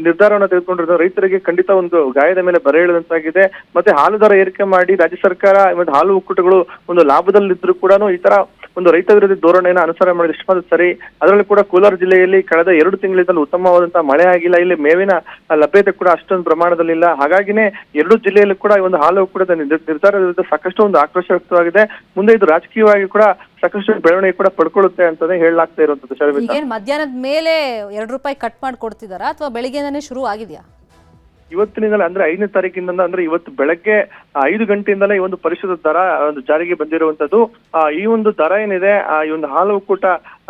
ನಿರ್ಧಾರವನ್ನು ತೆಗೆದುಕೊಂಡಿರೋದು ರೈತರಿಗೆ ಖಂಡಿತ ಒಂದು ಗಾಯದ ಮೇಲೆ ಬರೆ ಎಳೆದಂತಾಗಿದೆ. ಮತ್ತೆ ಹಾಲು ದರ ಏರಿಕೆ ಮಾಡಿ ರಾಜ್ಯ ಸರ್ಕಾರ ಮತ್ತು ಹಾಲು ಒಕ್ಕೂಟಗಳು ಒಂದು ಲಾಭದಲ್ಲಿದ್ರು ಕೂಡ ಈ ತರ ಒಂದು ರೈತ ವಿರೋಧಿ ಧೋರಣೆಯನ್ನು ಅನುಸರಣೆ ಮಾಡಿದ ಇಷ್ಟೊಂದು ಸರಿ. ಅದರಲ್ಲಿ ಕೂಡ ಕೋಲಾರ ಜಿಲ್ಲೆಯಲ್ಲಿ ಕಳೆದ 2 ತಿಂಗಳಿಂದಲೂ ಉತ್ತಮವಾದಂತಹ ಮಳೆ ಆಗಿಲ್ಲ, ಇಲ್ಲಿ ಮೇವಿನ ಲಭ್ಯತೆ ಕೂಡ ಅಷ್ಟೊಂದು ಪ್ರಮಾಣದಲ್ಲಿಲ್ಲ. ಹಾಗಾಗಿನೇ 2 ಜಿಲ್ಲೆಯಲ್ಲೂ ಕೂಡ ಒಂದು ಹಾಲು ಒಕ್ಕೂಟದ ನಿರ್ಧಾರದ ವಿರುದ್ಧ ಸಾಕಷ್ಟು ಒಂದು ಆಕ್ರೋಶ ವ್ಯಕ್ತವಾಗಿದೆ. ಮುಂದೆ ಇದು ರಾಜಕೀಯವಾಗಿ ಕೂಡ ಸಾಕಷ್ಟು ಬೆಳವಣಿಗೆ ಕೂಡ ಪಡ್ಕೊಳ್ಳುತ್ತೆ ಅಂತಾನೆ ಹೇಳಲಾಗ್ತಾ ಇರುವಂತದ್ದು ಶರ್ಮಿತಾ. ಮಧ್ಯಾಹ್ನದ ಮೇಲೆ 2 ರೂಪಾಯಿ ಕಟ್ ಮಾಡಿ ಕೊಡ್ತಿದಾರಾ ಅಥವಾ ಬೆಳಿಗ್ಗೆನೇ ಶುರು ಆಗಿದೆಯಾ? ಇವತ್ತಿನಿಂದಲೇ ಅಂದ್ರೆ 5ನೇ ತಾರೀಕಿಂದ ಅಂದ್ರೆ ಇವತ್ತು ಬೆಳಗ್ಗೆ 5 ಗಂಟೆಯಿಂದಲೇ ಈ ಒಂದು ಪರಿಷ್ಕೃತ ದರ ಒಂದು ಜಾರಿಗೆ ಬಂದಿರುವಂತದ್ದು. ಈ ಒಂದು ದರ ಏನಿದೆ ಈ ಒಂದು ಹಾಲು ಒಕ್ಕೂಟ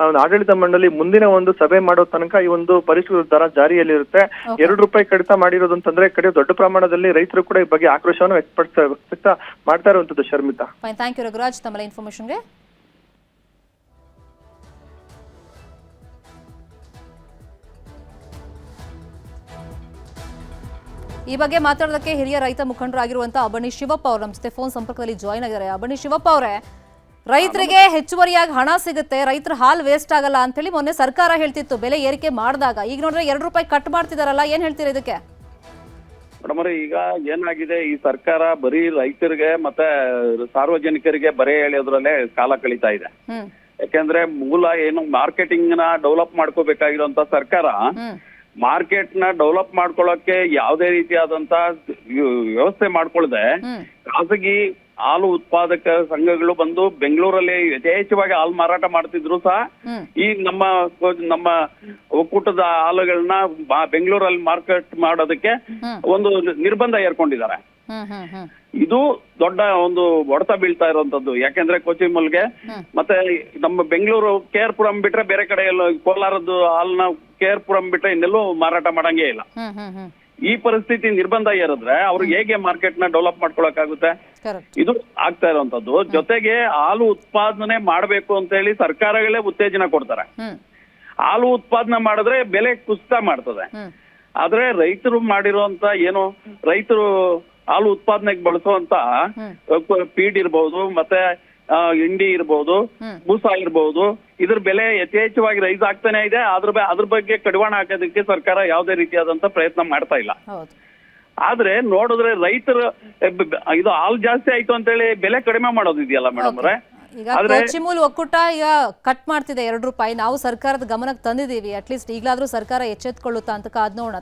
ಒಂದು ಆಡಳಿತ ಮಂಡಳಿ ಮುಂದಿನ ಒಂದು ಸಭೆ ಮಾಡೋ ತನಕ ಈ ಒಂದು ಪರಿಷ್ಕೃತ ದರ ಜಾರಿಯಲ್ಲಿರುತ್ತೆ. 2 ರೂಪಾಯಿ ಕಡಿತ ಮಾಡಿರೋದು ಅಂತಂದ್ರೆ ಕಡೆ ದೊಡ್ಡ ಪ್ರಮಾಣದಲ್ಲಿ ರೈತರು ಕೂಡ ಈ ಬಗ್ಗೆ ಆಕ್ರೋಶವನ್ನು ವ್ಯಕ್ತ ಮಾಡ್ತಾ ಇರುವಂತದ್ದು ಶರ್ಮಿತಾ. ಥ್ಯಾಂಕ್ ಯು ರಘುರಾಜ್ ತಮ್ಮ ಇನ್ಫಾರ್ಮೇಶನ್ಗೆ. ಈ ಬಗ್ಗೆ ಮಾತಾಡೋದಕ್ಕೆ ಹಿರಿಯ ರೈತ ಮುಖಂಡರಾಗಿರುವಂತಹ ಅಬಣಿ ಶಿವಪ್ಪ ಅವರು ನಮ್ಮ ಜೊತೆ ಫೋನ್ ಸಂಪರ್ಕದಲ್ಲಿ ಜಾಯ್ನ್ ಆಗಿದ್ದಾರೆ. ಅಬಣಿ ಶಿವಪ್ಪ ಅವರೇ, ರೈತರಿಗೆ ಹೆಚ್ಚುವರಿಯಾಗಿ ಹಣ ಸಿಗುತ್ತೆ, ರೈತರ ಹಾಲು ವೇಸ್ಟ್ ಆಗಲ್ಲ ಅಂತ ಹೇಳಿ ಮೊನ್ನೆ ಸರ್ಕಾರ ಹೇಳ್ತಿತ್ತು ಬೆಲೆ ಏರಿಕೆ ಮಾಡಿದಾಗ. ಈಗ ನೋಡ್ರೆ 2 ರೂಪಾಯಿ ಕಟ್ ಮಾಡ್ತಿದಾರಲ್ಲ, ಏನ್ ಹೇಳ್ತೀರಾ ಇದಕ್ಕೆ? ಮೇಡಮ್, ಈಗ ಏನಾಗಿದೆ, ಈ ಸರ್ಕಾರ ಬರೀ ರೈತರಿಗೆ ಮತ್ತೆ ಸಾರ್ವಜನಿಕರಿಗೆ ಬರೆ ಎಳೆಯೋದ್ರಲ್ಲೇ ಕಾಲ ಕಳೀತಾ ಇದೆ. ಯಾಕೆಂದ್ರೆ ಮೂಲ ಏನು ಮಾರ್ಕೆಟಿಂಗ್ ನ ಡೆವಲಪ್ ಮಾಡ್ಕೋಬೇಕಾಗಿರುವಂತ ಸರ್ಕಾರ ಮಾರ್ಕೆಟ್ ನ ಡೆವಲಪ್ ಮಾಡ್ಕೊಳ್ಳೋಕೆ ಯಾವುದೇ ರೀತಿಯಾದಂತ ವ್ಯವಸ್ಥೆ ಮಾಡ್ಕೊಳ್ದೆ ಖಾಸಗಿ ಹಾಲು ಉತ್ಪಾದಕ ಸಂಘಗಳು ಬಂದು ಬೆಂಗಳೂರಲ್ಲಿ ಯಥೇಚ್ಛವಾಗಿ ಹಾಲು ಮಾರಾಟ ಮಾಡ್ತಿದ್ರು ಸಹ ಈ ನಮ್ಮ ಒಕ್ಕೂಟದ ಹಾಲುಗಳನ್ನ ಬೆಂಗಳೂರಲ್ಲಿ ಮಾರ್ಕೆಟ್ ಮಾಡೋದಕ್ಕೆ ಒಂದು ನಿರ್ಬಂಧ ಏರ್ಕೊಂಡಿದ್ದಾರೆ. ಇದು ದೊಡ್ಡ ಒಂದು ಹೊಡೆತ ಬೀಳ್ತಾ ಇರುವಂತದ್ದು. ಯಾಕೆಂದ್ರೆ ಕೊಚ್ಚಿಮಲ್ಗೆ ಮತ್ತೆ ನಮ್ಮ ಬೆಂಗಳೂರು KR ಪುರಂ ಬಿಟ್ರೆ ಬೇರೆ ಕಡೆ ಎಲ್ಲ ಕೋಲಾರದ್ದು ಹಾಲ್ನ KR ಪುರಂ ಬಿಟ್ರೆ ಇನ್ನೆಲ್ಲೂ ಮಾರಾಟ ಮಾಡಂಗೇ ಇಲ್ಲ. ಈ ಪರಿಸ್ಥಿತಿ ನಿರ್ಬಂಧ ಏರಿದ್ರೆ ಅವ್ರಿಗೆ ಹೇಗೆ ಮಾರ್ಕೆಟ್ ನ ಡೆವಲಪ್ ಮಾಡ್ಕೊಳಕ್ಕಾಗುತ್ತೆ? ಇದು ಆಗ್ತಾ ಇರುವಂತದ್ದು. ಜೊತೆಗೆ ಹಾಲು ಉತ್ಪಾದನೆ ಮಾಡ್ಬೇಕು ಅಂತ ಹೇಳಿ ಸರ್ಕಾರಗಳೇ ಉತ್ತೇಜನ ಕೊಡ್ತಾರೆ. ಹಾಲು ಉತ್ಪಾದನೆ ಮಾಡಿದ್ರೆ ಬೆಲೆ ಕುಸಿತ ಮಾಡ್ತದೆ. ಆದ್ರೆ ರೈತರು ಮಾಡಿರುವಂತ ಏನು ರೈತರು ಹಾಲು ಉತ್ಪಾದನೆಗೆ ಬಳಸುವಂತ ಫೀಡ್ ಇರ್ಬಹುದು, ಮತ್ತೆ ಹಿಂಡಿ ಇರ್ಬಹುದು, ಬೂಸ ಇರ್ಬಹುದು, ಇದ್ರ ಬೆಲೆ ಯಥೇಚ್ಛವಾಗಿ ರೈಸ್ ಆಗ್ತಾನೆ ಇದೆ. ಅದ್ರ ಬಗ್ಗೆ ಕಡಿವಾಣ ಹಾಕೋದಕ್ಕೆ ಸರ್ಕಾರ ಯಾವುದೇ ರೀತಿಯಾದಂತ ಪ್ರಯತ್ನ ಮಾಡ್ತಾ ಇಲ್ಲ. ಆದ್ರೆ ನೋಡಿದ್ರೆ ರೈತರು ಇದು ಹಾಲು ಜಾಸ್ತಿ ಆಯ್ತು ಅಂತ ಹೇಳಿ ಬೆಲೆ ಕಡಿಮೆ ಮಾಡೋದಿದೆಯಲ್ಲ ಮೇಡಮ್ ಅವರೇ. ಈಗ ಕೊಚ್ಚಿಮೂಲ್ ಒಕ್ಕೂಟ ಈಗ ಕಟ್ ಮಾಡ್ತಿದೆ 2 ರೂಪಾಯಿ. ನಾವು ಸರ್ಕಾರದ ಗಮನಕ್ಕೆ ತಂದಿದ್ದೀವಿ. ಅಟ್ಲೀಸ್ಟ್ ಈಗಲಾದ್ರೂ ಸರ್ಕಾರ ಎಚ್ಚೆತ್ಕೊಳ್ಳುತ್ತಾ ಅಂತ ಕಾದ್ ನೋಡೋಣ.